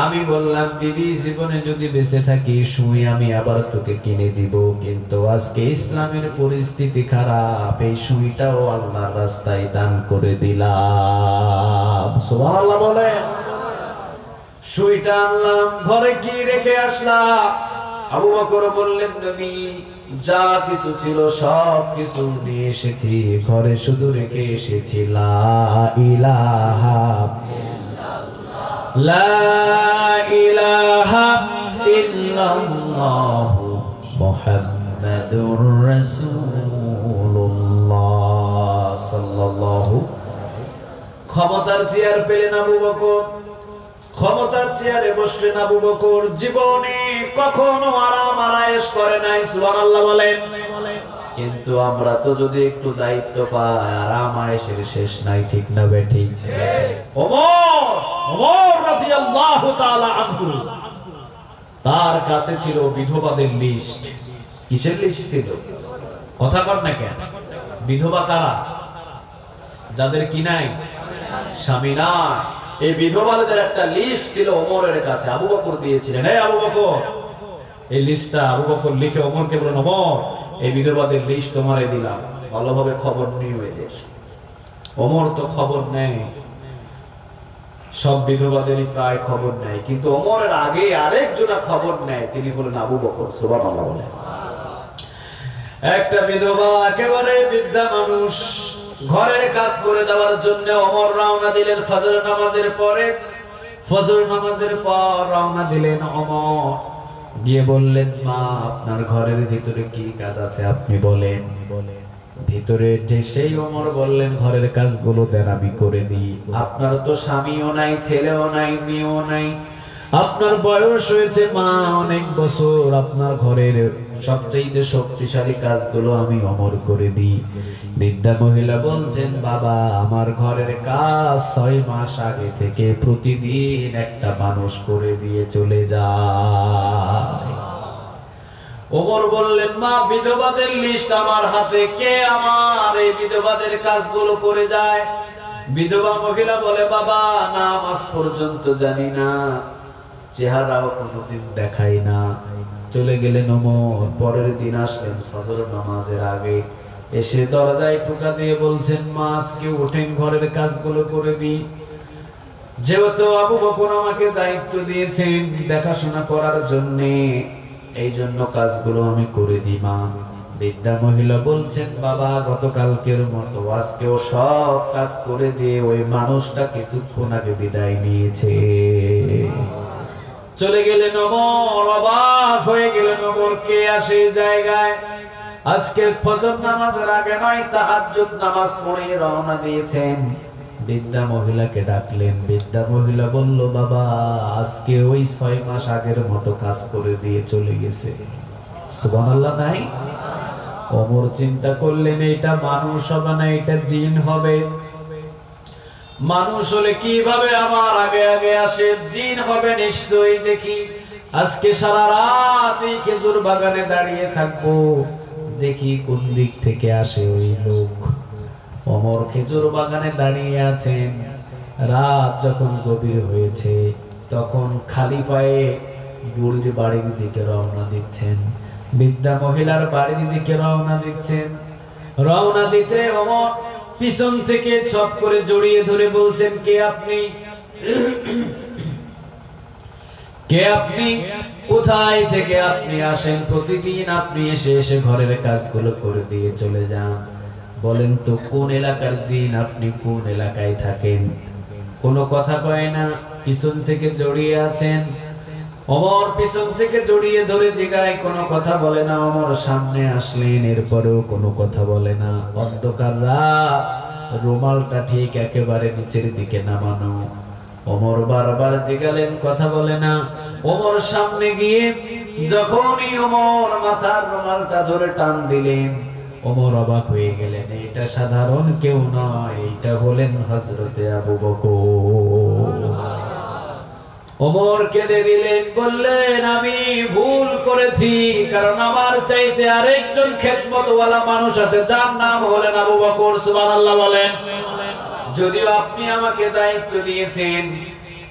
আমি বললাম বিবি জীবনে যদি বেঁচে থাকি সুই আমি আবার তোকে কিনে দিব, কিন্তু আজকে ইসলামের পরিস্থিতি খারাপ, এই সুইটাও আল্লাহর রাস্তায় দান করে দিলাম। সুবহানাল্লাহ বলে। সুইটা আনলাম, ঘরে কি রেখে আসলাম? আবু বকর বললেন নবী যা কিছু ছিল সব কিছু নিয়ে এসেছি, ঘরে শুধু রেখে এসেছি লা ইলাহা ইল্লাল্লাহ, লা ইলাহা ইল্লাল্লাহ মুহাম্মাদুর রাসূলুল্লাহ সাল্লাল্লাহু। ক্ষমতার চেয়ার পেলেন আবু বকর, ক্ষমতার চেয়ারে বসলেন আবু বকর, জীবনে কখনো আরাম আরায়েশ করে নাই। সুবহানাল্লাহ বলেন। কিন্তু আমরা তো যদি একটু দায়িত্ব পাই আরাম আয়েশের শেষ নাই। ঠিক না বেঠিক? ওমর রাদিয়াল্লাহু তাআলা আনহু তার কাছে ছিল বিধবাদের লিস্ট। কিসের লিস্ট ছিল? কথা কর না কেন? বিধবা কারা? যাদের কি নাই, স্বামী নাই, এই বিধবাদের একটা লিস্ট ছিল ওমরের কাছে, আবু বকর দিয়েছিলেন। এই আবু বকর, এই লিস্টটা আবু বকর লিখে ওমরকে বলেন ওমর এই বিধবাদের লিস্ট তোমারে দিলাম, ভালোভাবে খবর নিও এদের। ওমর তো খবর নেই, সব বিধবাদেরই প্রায় খবর নেয়, কিন্তু ওমরের আগে আরেকজনা খবর নেয়, তিনি বলেন আবু বকর। সুবহানাল্লাহ বলেন। একটা বিধবা একেবারে বৃদ্ধা মানুষ, ঘরের কাজ করে দেওয়ার জন্য ওমর রওনা দিলেন ফজর নামাজের পরে। ফজর নামাজের পর রওনা দিলেন ওমর। গিয়ে বললেন, মা আপনার ঘরের ভিতরে কি কাজ আছে আপনি বলেন। ভিতরে সেই ওমর বললেন, ঘরের কাজগুলো দেন আমি করে দিই। আপনার তো স্বামীও নাই, ছেলেও নাই, মেয়েও নাই, আপনার বয়স হয়েছে মা অনেক বছর, আপনার ঘরের সবচেয়ে শক্তিশালী কাজগুলো আমি ওমর করে দিই। বৃদ্ধা মহিলা বলছেন, বাবা আমার ঘরের কাজ 6 মাস আগে থেকে প্রতিদিন একটা মানুষ করে দিয়ে চলে যায়। ওমর বললেন, মা বিধবাদের লিস্ট আমার হাতে, কে আমার এই বিধবাদের কাজগুলো করে যায়? বিধবা মহিলা বলে, বাবা নামাজ পর্যন্ত জানি না, চেহারাও কোনোদিন দেখাই না। চলে গেলেন ওমর। পরের দিন আসলেন ফজর নামাজের আগে, এসে দরজায় টোকা দিয়ে বলছেন, মা আজকে ওঠেন ঘরের কাজগুলো করে দিই। যেহেতু আবু বকর আমাকে দায়িত্ব দিয়েছেন দেখাশোনা করার জন্য, এই জন্য কাজগুলো আমি করে দিই মা। বৃদ্ধা মহিলা বলছেন, বাবা গতকালকের মতো আজকেও সব কাজ করে দিয়ে ওই মানুষটা কিছুক্ষণ আগে বিদায় নিয়েছে। চলে গেলেন ওমর। অবাক হয়ে গেলেন ওমর, কে আসে জায়গায়? আজকে ফজর নামাজের আগে নয়, তাহাজ্জুদ নামাজ পড়ে রওনা দিয়েছেন। বৃদ্ধা মহিলাকে ডাকলেন। বৃদ্ধা মহিলা বলল, বাবা আজকে ওই 6 মাস আগের মতো কাজ করে দিয়ে চলে গেছে। সুবহানাল্লাহ নাই? ওমর চিন্তা করলেন, এটা মানুষ হবে না, এটা জিন হবে। মানুষ হলে কিভাবে আমার আগে আগে আসে, জিন হবে নিশ্চয়ই। দেখি আজকে সারা রাত এই খেজুর বাগানে দাঁড়িয়ে থাকবো, দেখি কোন দিক থেকে আসে ওই লোক। ওমর খেজুর বাগানে দাঁড়িয়ে আছেন। রাত যখন গভীর হয়েছে তখন খালি পায়ে বুড়ির বাড়ির দিকে রওনা দিচ্ছেন, বৃদ্ধা মহিলার বাড়ির দিকে রওনা দিচ্ছেন। রওনা দিতে ওমর পিছন থেকে ছপ করে জড়িয়ে ধরে বলছেন, কে আপনি? কে আপনি? কোথায় থেকে আপনি আসেন? প্রতিদিন আপনি এসে এসে ঘরের কাজগুলো করে দিয়ে চলে যান। বলেন তো কোন এলাকার জিন আপনি? কোন এলাকায় থাকেন? কোনো কথা কয় না, পিছন থেকে জড়িয়ে আছেন। ওমর পিছন থেকে জড়িয়ে ধরে জিগায়, কোনো কথা বলে না। ওমর সামনে আসলেন, এরপরেও কোনো কথা বলে না। অন্ধকার রাত, রুমালটা ঠিক একেবারে নিচের দিকে নামানো। ওমর বারবার জিগালেন, কথা বলে না। ওমর সামনে গিয়ে যখনই ওমর মাথার রুমালটা ধরে টান দিলেন, ওমর অবাক হয়ে গেলেন। এটা সাধারণ কেউ নয়, এটা হলেন হযরতে আবু বকর। ওমর কেঁদে দিলেন, বললেন, আমি ভুল করেছি, কারণ আমার চাইতে আরেকজন খেদমতওয়ালা মানুষ আছে, যার নাম হলেন আবু বকর। সুবহানাল্লাহ বলেন। যদিও আপনি আমাকে দায়িত্ব দিয়েছেন,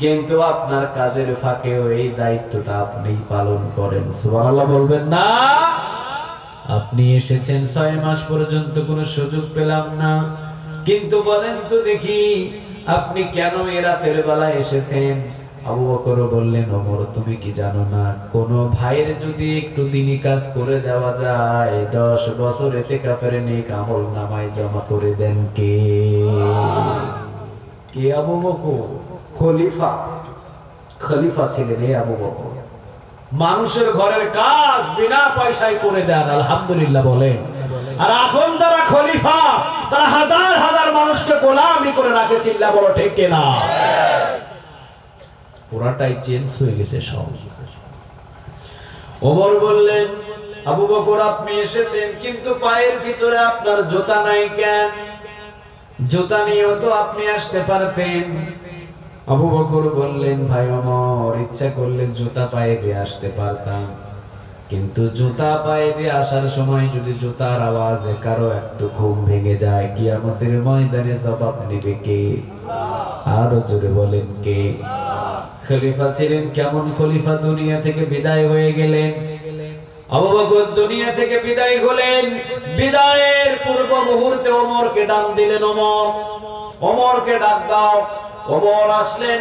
কিন্তু আপনার কাজের ফাঁকেও এই দায়িত্বটা আপনি পালন করেন। সুবহানাল্লাহ বলবেন না? আপনি এসেছেন 6 মাস পর্যন্ত কোনো সুযোগ পেলাম না, কিন্তু বলেন তো দেখি আপনি কেন এ রাতের বেলা এসেছেন? আবু বকর বললেন, ওমর তুমি কি জানো না, কোন ভাইয়ের যদি একটু দিনী কাজ করে দেওয়া যায় 10 বছর ইতিকাফের নেক আমল নামায় জমা করে দেন কে? কে আবু বকর? খলিফা। খলিফা ছিলেন এই আবু বকর। মানুষের ঘরের কাজ বিনা পয়সায় করে দেন, আলহামদুলিল্লাহ বলেন। আর এখন যারা খলিফা তারা হাজার হাজার মানুষকে গোলামি করে রাখে, চিল্লা বড় ঠিক কিনা? পুরাটাই চেঞ্জ হয়ে গেছে সব। ওমর বললেন, আবু বকর আপনি এসেছেন, কিন্তু পায়ের ভিতরে আপনার জুতা নাই কেন? জুতা নিয়েও তো আপনি আসতে পারতেন। আবু বকর বললেন, ভাই ওমর ইচ্ছা করলে জুতা পায়ে দিয়ে আসতে পারতাম, কিন্তু জুতা পায়ে দিয়ে আসার সময় যদি জুতার আওয়াজে কারো একটু ঘুম ভেঙে যায়, কিয়ামতের ময়দানে জবাব নেবে কে? আরো জোরে বলেন কে? খলিফা ছিলেন। কেমন খলিফা? দুনিয়া থেকে বিদায় হয়ে গেলেন। আবু বকর দুনিয়া থেকে বিদায় হলেন। বিদায়ের পূর্ব মুহূর্তে ওমরকে ডাক দিলেন, ওমর, ওমরকে ডাক দাও। ওমর আসলেন।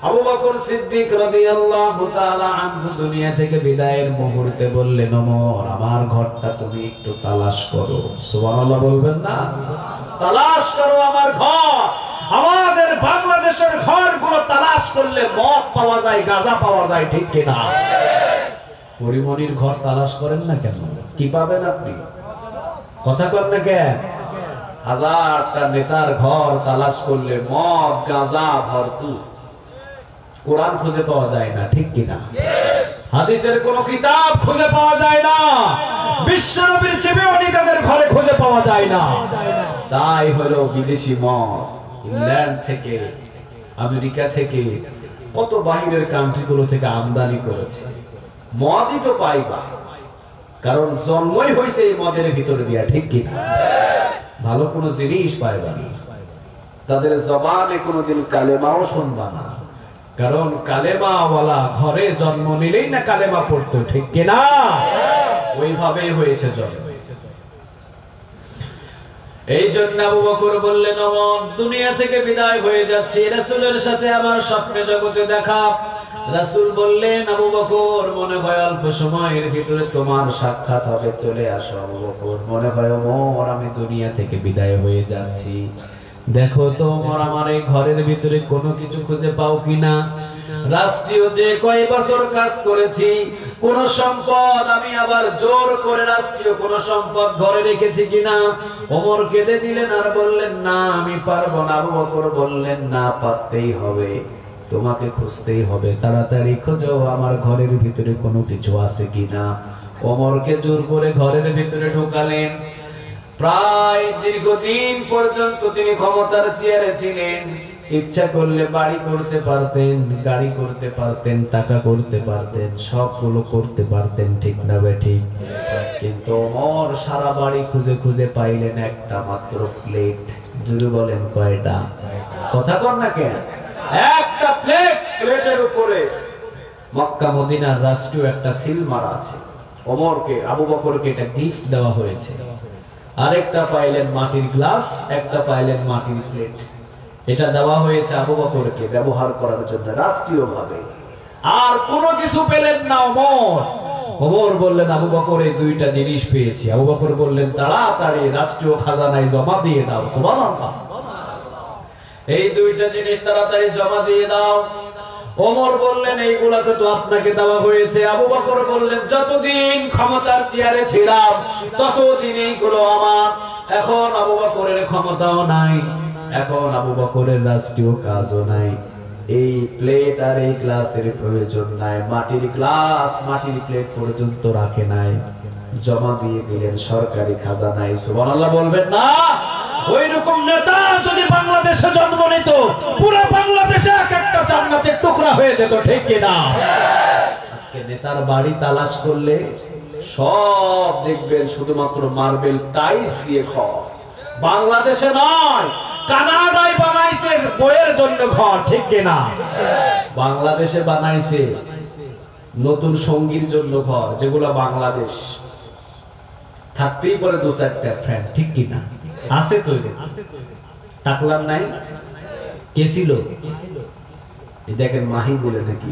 আবু বকর সিদ্দিক রাদিয়াল্লাহু তাআলা আনহু দুনিয়া থেকে বিদায়ের মুহূর্তে বললেন, ওমর আমার ঘরটা তুমি একটু তালাশ করো। সুবহানাল্লাহ বলবেন না? তালাশ করো আমার ঘর। আমাদের বাংলাদেশের ঘরগুলো তালাশ করলে মদ পাওয়া যায়, গাঁজা পাওয়া যায়, ঠিক কিনা? পরিমণির ঘর তালাশ করেন না কেন? কি পাবেন আপনি? কথা কর না কেন? হাজারটা নেতার ঘর তালাশ করলে মদ গাঁজা ভরপুর, কোরআন খুঁজে পাওয়া যায় না, ঠিক কিনা? হাদিসের কোন কিতাব খুঁজে পাওয়া যায় না, বিশ্বনবীর জীবনী তাদের ঘরে খুঁজে পাওয়া যায় না। চাই হলো বিদেশি মদ, ইংল্যান্ড থেকে, আমেরিকা থেকে, কত বাহিরের কান্ট্রিগুলো থেকে আমদানি করেছে। মদই তো পাইবা, কারণ জন্মই হয়েছে এই মদের ভিতরে দিয়া, ঠিক কিনা? ভালো কোনো জিনিস পাইবা না। তাদের জবানে কোনোদিন কালেমাও শুনবা না, কারণ কালেমাওয়ালা ঘরে জন্ম নিলেই না কালেমা পড়তো, ঠিক কিনা? ওইভাবেই হয়েছে জন্ম। এই জন্য আবু বকর বললেন, ওমর দুনিয়া থেকে বিদায় হয়ে যাচ্ছে, রাসূলের সাথে আমার স্বপ্নে জগতে দেখা। রাসূল বললেন, আবু বকর মনে হয় অল্প সময়ের ভিতরে তোমার সাক্ষাৎ হবে, চলে আসো। আবু বকর মনে হয় ওমর আমি দুনিয়া থেকে বিদায় হয়ে যাচ্ছি, দেখো তো ওমর আমার এই ঘরের ভিতরে কোনো কিছু খুঁজে পাও কিনা। রাষ্ট্রীয় যে কয় বছর কাজ করেছি, কোন সম্পদ আমি আবার জোর করে রাষ্ট্রীয় কোন সম্পদ ঘরে রেখেছি কিনা। ওমর কেঁদে দিলেন আর বললেন, না আমি পারবো না। আবু বকর বললেন, না পারতেই হবে, তোমাকে খুঁজতেই হবে, তাড়াতাড়ি খোঁজো আমার ঘরের ভিতরে কোনো কিছু আছে কিনা। ওমরকে জোর করে ঘরের ভিতরে ঢোকালেন। প্রায় দীর্ঘদিন পর্যন্ত তিনি ক্ষমতার চেয়ারে ছিলেন। ইচ্ছা করলে বাড়ি করতে পারতেন, গাড়ি করতে পারতেন, টাকা করতে পারতেন, সবগুলো করতে পারতেন, ঠিক না বেঠিক? কিন্তু ওমর সারা বাড়ি খুঁজে খুঁজে পাইলেন একটা মাত্র প্লেট। জুড়ে বলেন কয়টা? কথা কর না কেন? একটা প্লেট, প্লেটের উপরে মক্কা মদিনার রাষ্ট্রীয় একটা সিল মারা আছে। ওমরকে, আবু বকরকে এটা গিফট দেওয়া হয়েছে। আরেকটা পাইলেন মাটির গ্লাস, একটা পাইলেন মাটির প্লেট। এটা দেওয়া হয়েছে আবু বকরকে ব্যবহার করার জন্য রাষ্ট্রীয়ভাবে। আর কোনো কিছু পেলেন না ওমর। ওমর বললেন, আবু বকর এই দুইটা জিনিস পেয়েছি। আবু বকর বললেন, তাড়াতাড়ি রাষ্ট্রীয় খাজানায় জমা দিয়ে দাও। সুবহানাল্লাহ। এই দুইটা জিনিস তাড়াতাড়ি জমা দিয়ে দাও। ওমর বললেন, এইগুলাকে তো আপনাকে দেওয়া হয়েছে। আবু বকর বললেন, যতদিন ক্ষমতার চেয়ারে ছিলাম ততদিন এইগুলো আমার। এখন আবু বকরের ক্ষমতাও নাই, এখন আবু বকরের রাষ্ট্রীয় কাজও নাই, এই প্লেট আর এই গ্লাসের প্রয়োজন নাই। মাটির গ্লাস মাটির প্লেট পর্যন্ত রাখে নাই, জমা দিয়ে দিলেন সরকারি খাজানায়। সুবহানাল্লাহ বলবেন না? ওই রকম নেতা যদি বাংলাদেশে জন্ম নিত, পুরো বাংলাদেশে এক একটা জান্নাতের টুকরা হয়ে যেত, ঠিক কিনা? আজকে নেতার বাড়ি তালাশ করলে সব দেখবেন শুধুমাত্র মার্বেল টাইলস দিয়ে ঘর। বাংলাদেশে নয়, কানাডায় বানাইছে বইয়ের জন্য ঘর, ঠিক কিনা? বাংলাদেশে বানাইছে নতুন সঙ্গীর জন্য ঘর, যেগুলো বাংলাদেশ থাকতেই পারে দু চারটা ফ্রেন্ড, ঠিক কিনা? আছে তো, টাকলার নাই, কে ছিল? এই দেখেন মাহি বলে নাকি,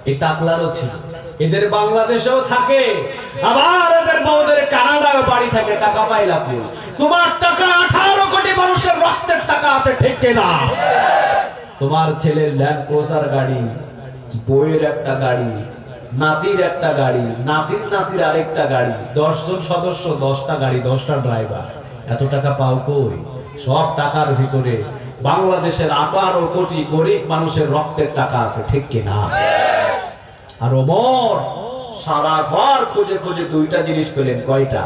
এই টাকলারও ছিল। এদের বাংলাদেশেও থাকে, আবার এদের বউদের কানাডায় বাড়ি থাকে। টাকা পাইলা কই? তোমার টাকা 18 কোটি মানুষের রক্তের টাকা আছে, ঠিক কিনা? তোমার ছেলের ল্যান্ড ক্রুজার গাড়ি, বউয়ের একটা গাড়ি, নাতির একটা গাড়ি, নাতির নাতির আরেকটা গাড়ি, 10 জন সদস্য, 10টা গাড়ি, 10টা ড্রাইভার। এত টাকা পাও কই? সব টাকার ভিতরে বাংলাদেশের 18 কোটি গরিব মানুষের রক্তের টাকা আছে, ঠিক কিনা? আর ওমর সারা ঘর খুঁজে খুঁজে দুইটা জিনিস পেলেন। কয়টা?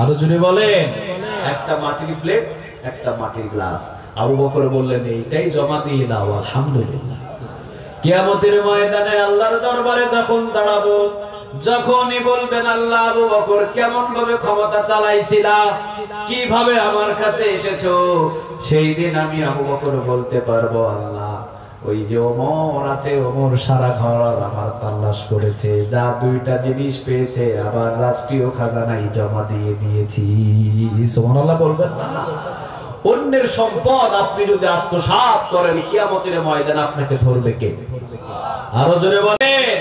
আরো জুড়ে বলেন। একটা মাটির প্লেট, একটা মাটির গ্লাস। আবু বকর বললেন, এইটাই জমা দিয়ে দাও। আলহামদুলিল্লাহ। কিয়ামতের ময়দানে আল্লাহর দরবারে যখন দাঁড়াবো, যখনই বলবেন, আল্লাহ আবু বকর কেমন ভাবে ক্ষমতা চালাইছিলা, কিভাবে আমার কাছে এসেছো, সেই দিন আমি আবু বকর বলতে পারবো, আল্লাহ ওই যে ওমর আছে, ওমর সারা ঘর আমার তালাশ করেছে, যা দুইটা জিনিস পেয়েছে আবার রাষ্ট্রীয় খাজানায় জমা দিয়ে দিয়েছি। সুবহানাল্লাহ বলবেন না? অন্যের সম্পদ আপনি যদি আত্মসাৎ করেন, কিয়ামতের ময়দানে আপনাকে ধরবে কে? আরো জোরে বলেন।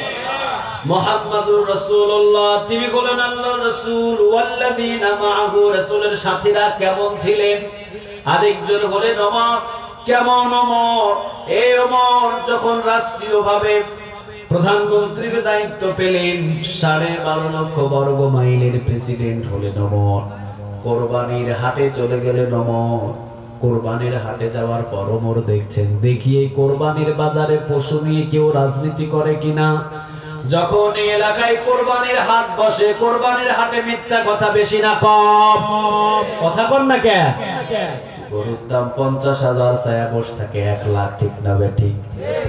মুহাম্মাদুর রাসূলুল্লাহ, তিনি হলেন আল্লাহর রাসূল। ওয়াল্লাযীনা মাআহু, রাসূলের সাথীরা কেমন ছিলেন? আরেকজন হলেন ওমর। কেমন ওমর? এই ওমর যখন রাষ্ট্রীয়ভাবে প্রধানমন্ত্রীর দায়িত্ব পেলেন, 12.5 লক্ষ বর্গ মাইলের প্রেসিডেন্ট হলেন ওমর। কোরবানির হাটে চলে গেলেন ওমর। কোরবানির হাটে যাওয়ার পর ওমর দেখছেন, দেখি এই কোরবানির বাজারে পশু নিয়ে কেউ রাজনীতি করে কিনা। যখন এই এলাকায় কোরবানির হাট বসে, কোরবানির হাটে মিথ্যা কথা বেশি না কম? কথা কন না কে? গরুর দাম 50,000, ছায়া বসে থাকে 1 লাখ, ঠিক না বেঠিক?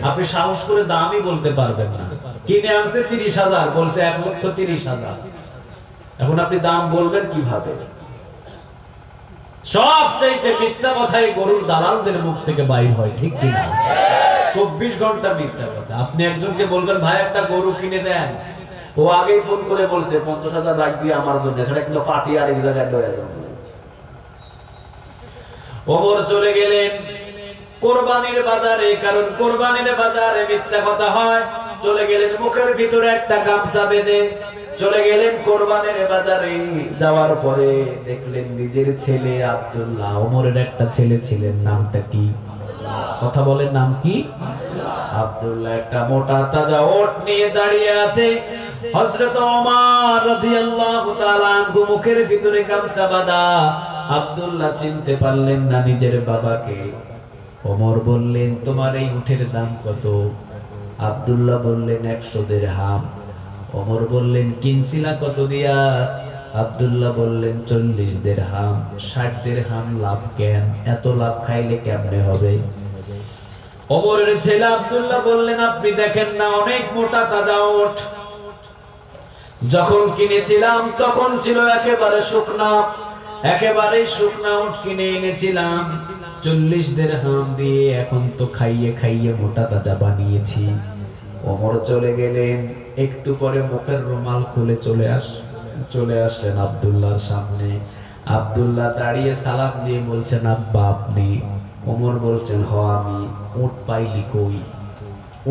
আপনি সাহস করে দামই বলতে পারবেন না। কিনে আনছে 30,000, বলছে 1,30,000। এখন আপনি দাম বলবেন কিভাবে? সবচাইতে মিথ্যা কথাই গরুর দালালদের মুখ থেকে বাইর হয়, ঠিক কিনা? 24 ঘন্টা মিথ্যা কথা। আপনি একজনকে বলবেন ভাই একটা গরু কিনে দেন, ও আগেই ফোন করে বলছে 50,000 রাখবি আমার জন্য, সেটা কিন্তু পার্টি আর এক জায়গায় লয়ে যাবে। ওমর চলে গেলেন কোরবানির বাজারে, কারণ কোরবানির বাজারে মিথ্যা কথা হয়। চলে গেলেন মুখের ভিতরে একটা গামছা বেঁধে, চলে গেলেন কোরবানির বাজারে। যাওয়ার পরে দেখলেন নিজের ছেলে আব্দুল্লাহ, ওমরের একটা ছেলে ছিলেন, নামটা কি? কথা বলেন, নাম কি? আব্দুল্লাহ একটা মোটা তাজা ওট নিয়ে দাঁড়িয়ে আছে। হযরত ওমর রাদিয়াল্লাহু তাআলা আনহু মুখের ভিতরে গামছা বাঁধা। আব্দুল্লাহ চিনতে পারলেন না নিজের বাবাকে। ওমর বললেন, তোমার এই উটের দাম কত? আব্দুল্লাহ বললেন 100 দিরহাম। ওমর বললেন, কিনছিলা কত দিয়া? আব্দুল্লাহ বললেন 40 দিরহাম। 60 দিরহাম লাভ কেন? এত লাভ খাইলে কেমনে হবে? ওমরের ছেলে আব্দুল্লাহ বললেন, আপনি দেখেন না অনেক মোটা তাজা ওট, যখন কিনেছিলাম তখন ছিল একেবারে শুকনা, একেবারে শুকনা উট কিনে এনেছিলাম 40 দিরহাম দিয়ে, এখন তো খাইয়ে খাইয়ে মোটা তাজা বানিয়েছি। ওমর চলে গেলেন, একটু পরে মুখের রুমাল খুলে চলে আসলেন আব্দুল্লাহর সামনে। আব্দুল্লাহ দাঁড়িয়ে সালাম দিয়ে বলছেন, আব্বা আপনি? ওমর বলছেন, হ আমি। উট পাইলি কই?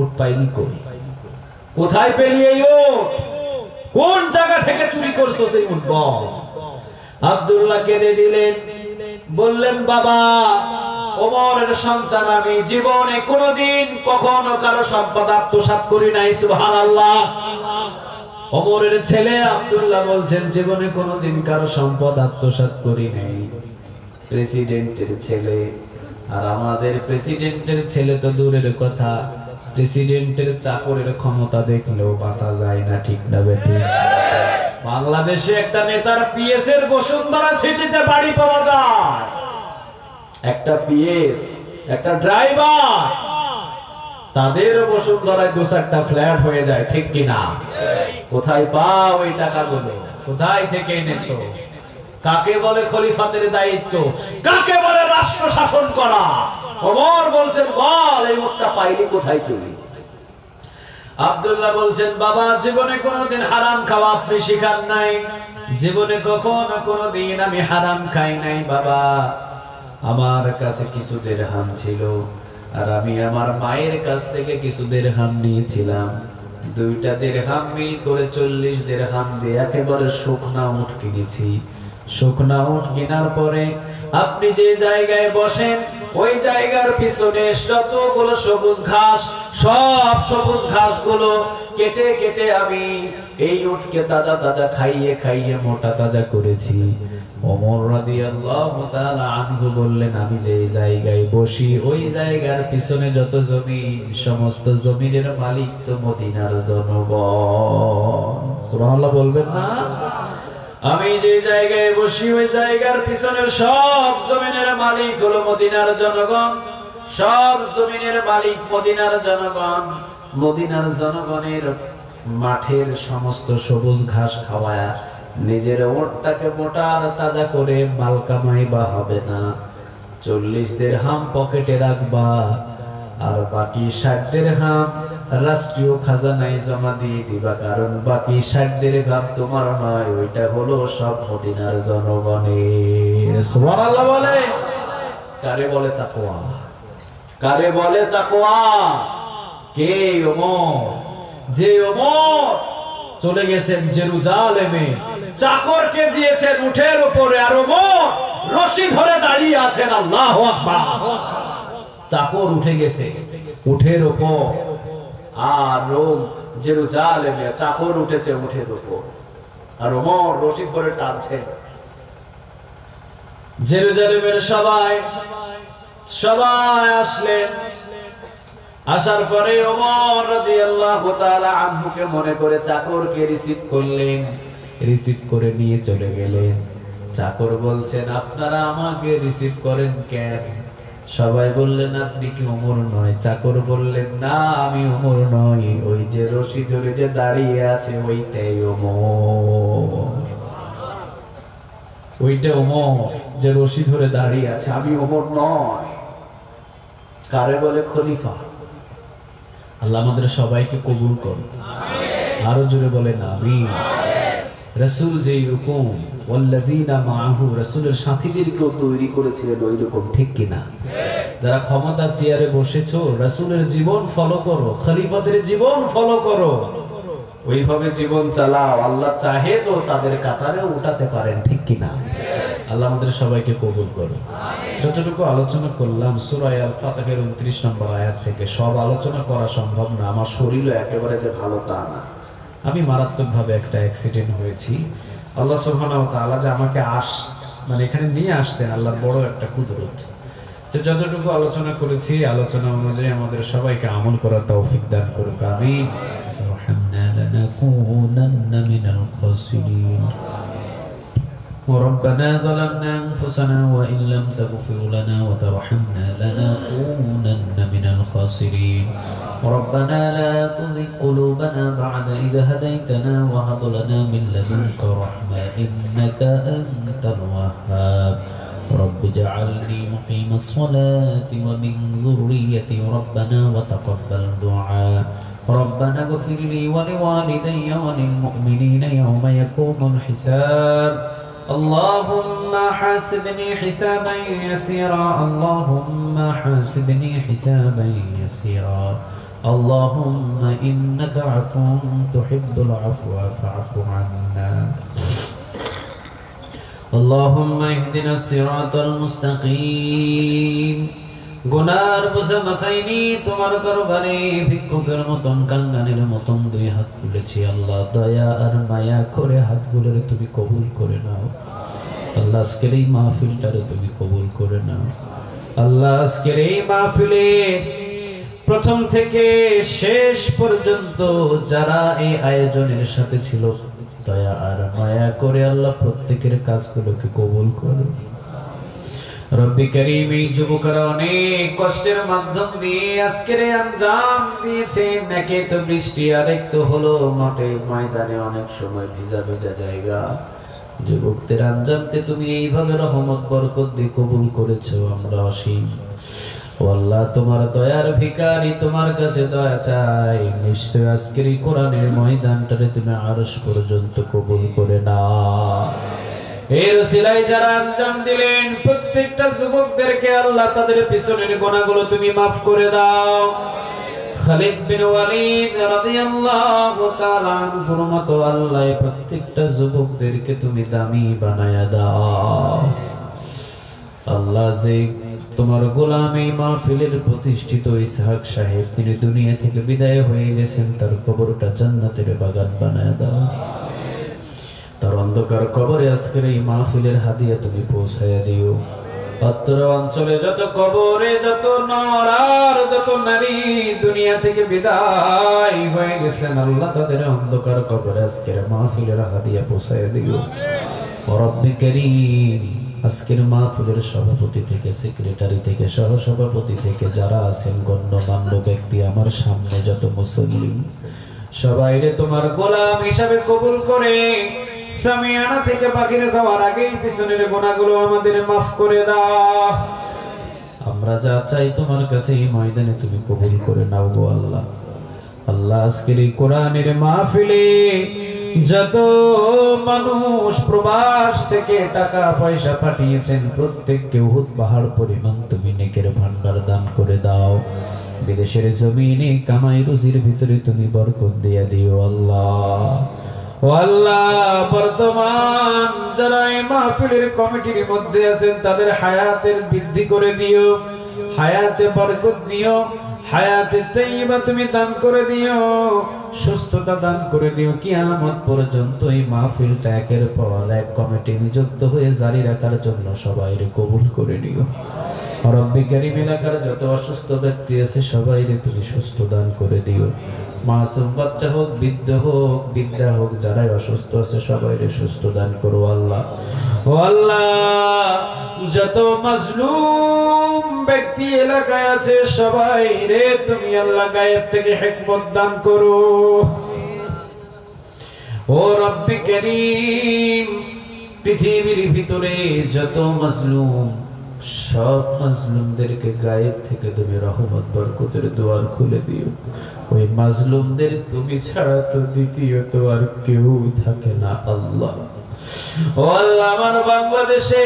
উট পাইলি কই? কোথায় পেলি এই উট? কোন জায়গা থেকে চুরি করছো সেই উট বল? আব্দুল্লাহ কেঁদে দিলেন, বললেন, বাবা ওমরের সন্তান আমি, জীবনে কোনোদিন কখনো কারো সম্পদ আত্মসাৎ করি নাই। সুবহানাল্লাহ। ওমরের ছেলে আব্দুল্লাহ বলছেন, জীবনে কোনোদিন কারো সম্পদ আত্মসাৎ করি নাই। প্রেসিডেন্টের ছেলে, আর আমাদের প্রেসিডেন্টের ছেলে তো দূরের কথা, প্রেসিডেন্টের চাকরের ক্ষমতা দেখলেও বাঁচা যায় না, ঠিক না বেঠিক? বাংলাদেশে একটা নেতার পিএস এর বসুন্ধরা সিটিতে বাড়ি পাওয়া যায়, একটা পিএস, একটা ড্রাইভার, তাদের বসুন্ধরায় 2-4টা ফ্ল্যাট হয়ে যায়, ঠিক কিনা? কোথায় পাও এই টাকাগুলো? কোথায় থেকে এনেছো? কাকে বলে খলিফাতের দায়িত্ব? কাকে বলে রাষ্ট্র শাসন করা? ওমর বলছেন, বল এই ওটা পাইলি কোথায় তুই? আব্দুল্লাহ বলছেন, বাবা জীবনে কোনোদিন হারাম খাওয়া আপনি শিখান নাই, জীবনে কখনো কোনোদিন আমি হারাম খাই নাই বাবা। আমার কাছে কিছু দিরহাম ছিল, আর আমি আমার মায়ের কাছ থেকে কিছু দিরহাম নিয়েছিলাম। 2টা দিরহাম মিল করে 40 দিরহাম দিয়ে একেবারে শুকনা উট কিনেছি। শুকনা উট কেনার পরে আপনি যে জায়গায় বসেন ওই জায়গার পিছনে যতগুলো সবুজ ঘাস, সব সবুজ ঘাসগুলো কেটে কেটে আমি এই উটকে তাজা তাজা খাইয়ে খাইয়ে মোটা তাজা করেছি। ওমর রাদিয়াল্লাহু তাআলা আনহু বললেন, আমি যে জায়গায় বসি ওই জায়গার পিছনে যত জমি, সমস্ত জমিনের মালিক তো মদিনার জনগণ। সুবহানাল্লাহ বলবেন না? আমি যে জায়গায় বসি ওই জায়গার পিছনে সব জমিনের মালিক হলো মদিনার জনগণ, সব জমিনের মালিক মদিনার জনগণ। মদিনার জনগণের মাঠের সমস্ত সবুজ ঘাস খাওয়ায় নিজের ওটটাকে মোটা আর তাজা করে মাল কামাই বা হবে না। 40 দিরহাম পকেটে রাখবা, আর বাকি 60 দিরহাম রাষ্ট্রীয় খাজানায় জমা দিয়ে দিবা, কারণ বাকি 60 দিরহাম তোমার নয়, ওইটা হলো সব মদিনার জনগণের। সুবহানাল্লাহ বলে। কারে বলে তাকওয়া? কারে বলে তাকওয়া? কে? ওমর। যে ওমর চলে গেছেন জেরুজালেমে, চাকরকে দিয়েছেন উঠের উপরে, আর ওমর রশি ধরে দাঁড়িয়ে আছেন। আল্লাহু আকবার। চাকর উঠে গেছে উঠের উপর, আর রোম জেরুজালেমে চাকর উঠেছে উঠের উপর, আর ওমর রশি ধরে টানছে। জেরুজালেমের সবাই আসলেন। আসার পরে ওমর রাদিয়াল্লাহু তাআলা আনহুকে মনে করে চাকরকে রিসিভ করলেন, রিসিভ করে নিয়ে চলে গেলেন। চাকর বলছেন, আপনারা আমাকে রিসিভ করেন কেন? সবাই বললেন, আপনি কি ওমর নয়? চাকর বললেন, না আমি ওমর নই, ওই যে রশি ধরে যে দাঁড়িয়ে আছে ওইটাই ওমর, ওইটা ওমর যে রশি ধরে দাঁড়িয়ে আছে, আমি ওমর নয়। কারে বলে? খলিফা। আল্লাহ আমাদের সবাইকে কবুল করুন, আরো জোরে বলেন আমিন। রাসূল যেই রকম ওয়াল্লাযীনা মাআহু, রাসূলের সাথীদেরকেও তৈরি করেছিলেন ওই রকম, ঠিক কিনা? যারা ক্ষমতার চেয়ারে বসেছো, রাসূলের জীবন ফলো করো, খলিফাদের জীবন ফলো করো, ওইভাবে জীবন চালাও। আল্লাহ চাহে তো তাদের কাতারে উঠাতে পারেন, ঠিক কিনা? আল্লাহ আমাদের সবাইকে কবুল করুন। যতটুকু আলোচনা করলাম সূরা আল ফাতহের 29 নম্বর আয়াত থেকে, সব আলোচনা করা সম্ভব না, আমার শরীরও একেবারে যে ভালো তা না। আমি মারাত্মকভাবে একটা অ্যাক্সিডেন্ট হয়েছি। আল্লাহ সুবহানাহু ওয়া তাআলা যে আমাকে মানে এখানে নিয়ে আসতেন, আল্লাহর বড় একটা কুদরত। যে যতটুকু আলোচনা করেছি, আলোচনা অনুযায়ী আমাদের সবাইকে আমল করার তৌফিক দান করুক, আমিন। রহমনা লানাকুনান্না মিনাল খাসিরিন। وربنا ظلمنا أنفسنا وإن لم تغفر لنا وترحمنا لنكونن من الخاسرين. ربنا لا تزغ قلوبنا بعد إذ هديتنا وهب لنا من لدنك رحمة إنك أنت الوهاب. رب اجعلني مقيم الصلاة ومن ذريتي ربنا وتقبل دعاء. ربنا اغفر لي ولوالدي وللمؤمنين يوم يقوم الحساب. اللهم حاسبني حسابا يسيرا، اللهم حاسبني حسابا يسيرا، اللهم إنك عفو تحب العفو فاعف عنا. اللهم اهدنا الصراط المستقيم. গুনার বোঝা মাথায় নিয়ে তোমার দরবারে ভিক্ষুকের মতন কাঙ্গানের মতন দুই হাত তুলেছি। আল্লাহ দয়া আর মায়া করে হাতগুলোরে তুমি কবুল করে নাও। আল্লাহ আজকের এই মাহফিলটারে তুমি কবুল করে নাও। আল্লাহ আজকের এই মাহফিলে প্রথম থেকে শেষ পর্যন্ত যারা এই আয়োজনের সাথে ছিল, দয়া আর মায়া করে আল্লাহ প্রত্যেকের কাজগুলোকে কবুল করো। রব্বি কারীম, এই যুবকরা অনেক কষ্টের মাধ্যম দিয়ে আজকের আঞ্জাম দিয়েছে। নাকে তো বৃষ্টি, আরেক তো হলো মাঠে ময়দানে অনেক সময় ভিজা ভিজা জায়গা। যুবকদের আঞ্জামতে তুমি এইভাবে রহমত বরকত দিয়ে কবুল করেছো, আমরা অসীম। ও আল্লাহ, তোমার দয়ার ভিখারি, তোমার কাছে দয়া চাই। নিশ্চয় আজকের এই কোরআনের ময়দানটারে তুমি আরশ পর্যন্ত কবুল করে নাও। এর উসিলায় যারা আঞ্জাম দিলেন প্রত্যেকটা যুবকদেরকে আল্লাহ তাদের পিছনের গুনাহগুলো তুমি মাফ করে দাও। খালিদ বিন ওয়ালিদ রাদিয়াল্লাহু তাআলা আনহুর মতো আল্লাহ প্রত্যেকটা যুবকদেরকে তুমি দামি বানায়া দাও। আল্লাহ, যে তোমার গোলাম এই মাহফিলের প্রতিষ্ঠিত ইসহাক সাহেব, তিনি দুনিয়া থেকে বিদায় হয়ে গেছেন, তার কবরটা জান্নাতের বাগান বানায়া দাও। তার অন্ধকার কবরে আজকের এই মাহফিলের হাদিয়া তুমি পৌঁছায়া দিও। অত্র অঞ্চলে যত কবরে যত নর আর যত নারী দুনিয়া থেকে বিদায় হয়ে গেছেন, আল্লাহ তাদের অন্ধকার কবরে আজকের মাহফিলের হাদিয়া পৌঁছায়া দিও। রব্বি কারীম, আজকের মাহফিলের সভাপতি থেকে সেক্রেটারি থেকে সহসভাপতি থেকে যারা আছেন গণ্যমান্য ব্যক্তি, আমার সামনে যত মুসল্লি, সবাইরে তোমার গোলাম হিসাবে কবুল করে সামিয়ানা থেকে পাখির খাওয়ার আগে পিছনের গুনাহগুলো আমাদের মাফ করে দাও। আমরা যা চাই তোমার কাছে এই ময়দানে তুমি কবুল করে নাও গো আল্লাহ। আল্লাহ, আজকের এই কোরআনের মাহফিলে যত মানুষ প্রবাস থেকে টাকা পয়সা পাঠিয়েছেন, প্রত্যেককে উহুদ পাহাড় পরিমাণ তুমি নেকের ভান্ডার দান করে দাও। বিদেশের জমিনে কামাই রুজির ভিতরে তুমি বরকত দিয়ে দিও আল্লাহ। ও আল্লাহ, বর্তমান যারা এই মাহফিলের কমিটির মধ্যে আছেন তাদের হায়াতের বৃদ্ধি করে দিও, হায়াতে বরকত দিও, হায়াতে তাইয়্যিবা তুমি দান করে দিও, সুস্থতা দান করে দিও। কিয়ামত পর্যন্ত এই মাহফিলটা একের পর এক কমিটি নিযুক্ত হয়ে জারি রাখার জন্য সবাইরে কবুল করে নিও। রব্বি কারীম এলাকার যত অসুস্থ ব্যক্তি আছে সবাইরে তুমি সুস্থ দান করে দিও। মাসুম বাচ্চা হোক, বৃদ্ধ হোক, বিদ্যা হোক, যারাই অসুস্থ আছে সবাইরে সুস্থ দান করো আল্লাহ। ও আল্লাহ, যত মাজলুম ব্যক্তি এলাকায় আছে সবাইরে তুমি আল্লাহ গায়েব থেকে হিকমত দান করো। ও রব্বি কারীম, পৃথিবীর ভিতরে যত মাজলুম, সব মাজলুমদেরকে গায়েব থেকে তুমি রহমত বরকতের দুয়ার খুলে দিও। ওই মাজলুমদের তুমি ছাড়া তো দ্বিতীয়ত আর কেউ থাকে না আল্লাহ। ও আল্লাহ, আমার বাংলাদেশে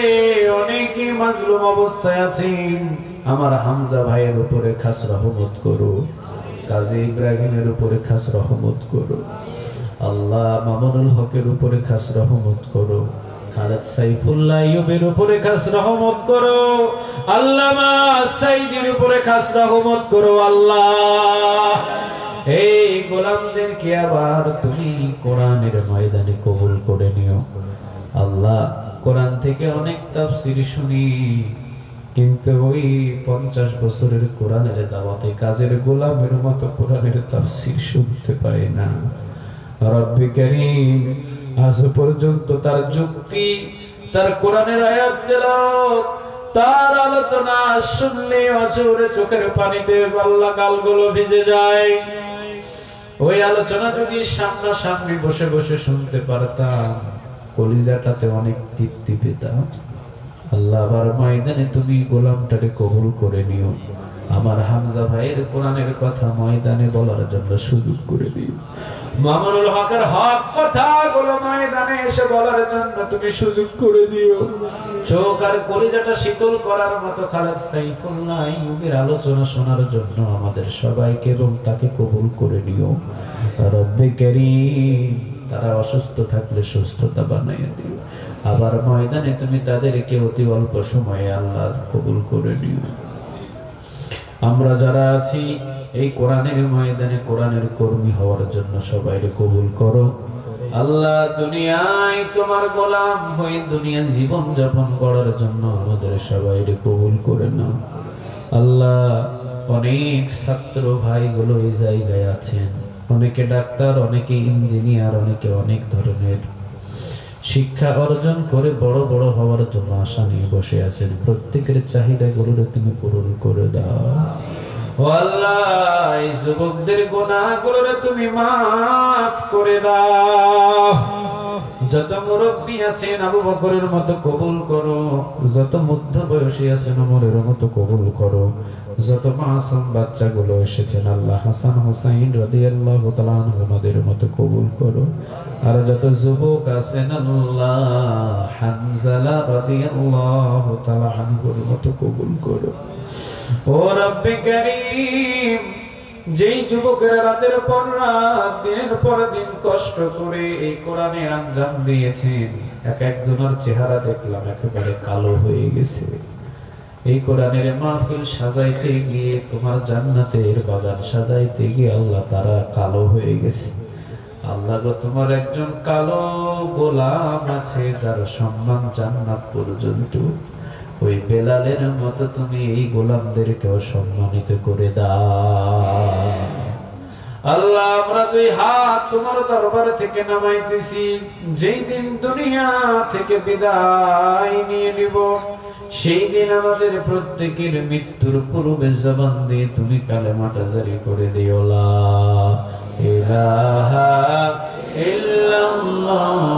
অনেকে মাজলুম অবস্থায় আছেন, আমার হামজা ভাইয়ের উপরে খাস রহমত করো, কাজী ইব্রাহিমের উপরে খাস রহমত করো আল্লাহ, মামুনুল হকের উপরে খাস রহমত করো, খালেদ সাইফুল্লাহ আইয়ুবের উপরে খাস রহমত করো, আল্লামা সাইদের উপরে খাস রহমত করো আল্লাহ। এই গোলামদেরকে আবার তুমি কোরআনের ময়দানে কবুল করে নিও আল্লাহ। কোরআন থেকে অনেক তাফসীর শুনি, কিন্তু ওই 50 বছরের কোরআনের দাওয়াতে কাজের গোলামের মতো কোরআনের তাফসীর শুনতে পাই না। রব্বি কারীম, আজ পর্যন্ত তার যুক্তি, তার কোরআনের আয়াত তেলাওয়াত, তার আলোচনা শুনলে অজরে চোখের পানিতে আল্লাহ গালগুলো ভিজে যায়। ওই আলোচনা যদি সামনাসামনি বসে বসে শুনতে পারতাম, কলিজাটাতে অনেক তৃপ্তি পেতাম আল্লাহ। আবার ময়দানে তুমি গোলামটাকে কবুল করে নিও। আমার হামজা ভাইয়ের কোরআনের কথা ময়দানে বলার জন্য সুযোগ করে দিও। মামুনুল হকের হক কথাগুলো ময়দানে এসে বলার জন্য তুমি সুযোগ করে দিও। চোখ আর কলিজাটা শীতল করার মতো খালেদ সাইফুল্লাহ আইয়ুবের আলোচনা শোনার জন্য আমাদের সবাইকে এবং তাকে কবুল করে নিও। রব্বে কারীম, তারা অসুস্থ থাকলে সুস্থতা বানাইয়া দিও। আবার ময়দানে তুমি তাদেরকে অতি অল্প সময়ে আল্লাহ কবুল করে নিও। আমরা যারা আছি এই কোরআনের ময়দানে কোরআনের কর্মী হওয়ার জন্য সবাইকে কবুল করো আল্লাহ। দুনিয়ায় তোমার গোলাম হয়ে দুনিয়া জীবন যাপন করার জন্য আমাদের সবাইকে কবুল করে নাও আল্লাহ। অনেক ছাত্র ভাইগুলো এই জায়গায় আছেন, অনেকে ডাক্তার, অনেকে ইঞ্জিনিয়ার, অনেকে অনেক ধরনের শিক্ষা অর্জন করে বড় বড় হওয়ার জন্য আশা নিয়ে বসে আছেন। প্রত্যেকের চাহিদাগুলো তুমি পূরণ করে দাও ও আল্লাহ। এই যুবকদের গুনাহগুলো তুমি মাফ করে দাও। যত মুরব্বী আছেন আবু বকরের মতো কবুল করো, যত মধ্য বয়সী আছেন ওমরের মতো কবুল করো, যত মাসুম বাচ্চাগুলো এসেছেন আল্লাহ হাসান হুসাইন রাদিয়াল্লাহু তাআলা আনহুদের মতো কবুল করো। আর যত যুবক আছেন আল্লাহ হানজালা রাদিয়াল্লাহু তাআলা আনহুর মতো কবুল করো। ও রব্বে কারীম, যেই যুবকেরা রাতের পর রাত দিনের পর দিন কষ্ট করে এই কোরআনে আঞ্জাম দিয়েছেন, এক একজনের চেহারা দেখলাম একেবারে কালো হয়ে গেছে। এই কোরআনের মাহফিল সাজাইতে গিয়ে, তোমার জান্নাতের বাগান সাজাইতে গিয়ে আল্লাহ তারা কালো হয়ে গেছে। আল্লাহ গো, তোমার একজন কালো গোলাম আছে যার সম্মান জান্নাত পর্যন্ত। ওই বেলালের মতো তুমি এই গোলামদেরকেও সম্মানিত করে দাও আল্লাহ। আমরা দুই হাত তোমার দরবার থেকে নামাইতেছি, যেই দিন দুনিয়া থেকে বিদায় নিয়ে নিব সেই দিন আমাদের প্রত্যেকের মৃত্যুর পূর্বে জবান দিয়ে তুমি কালেমাটা জারি করে দিও লা ইলাহা ইল্লাল্লাহ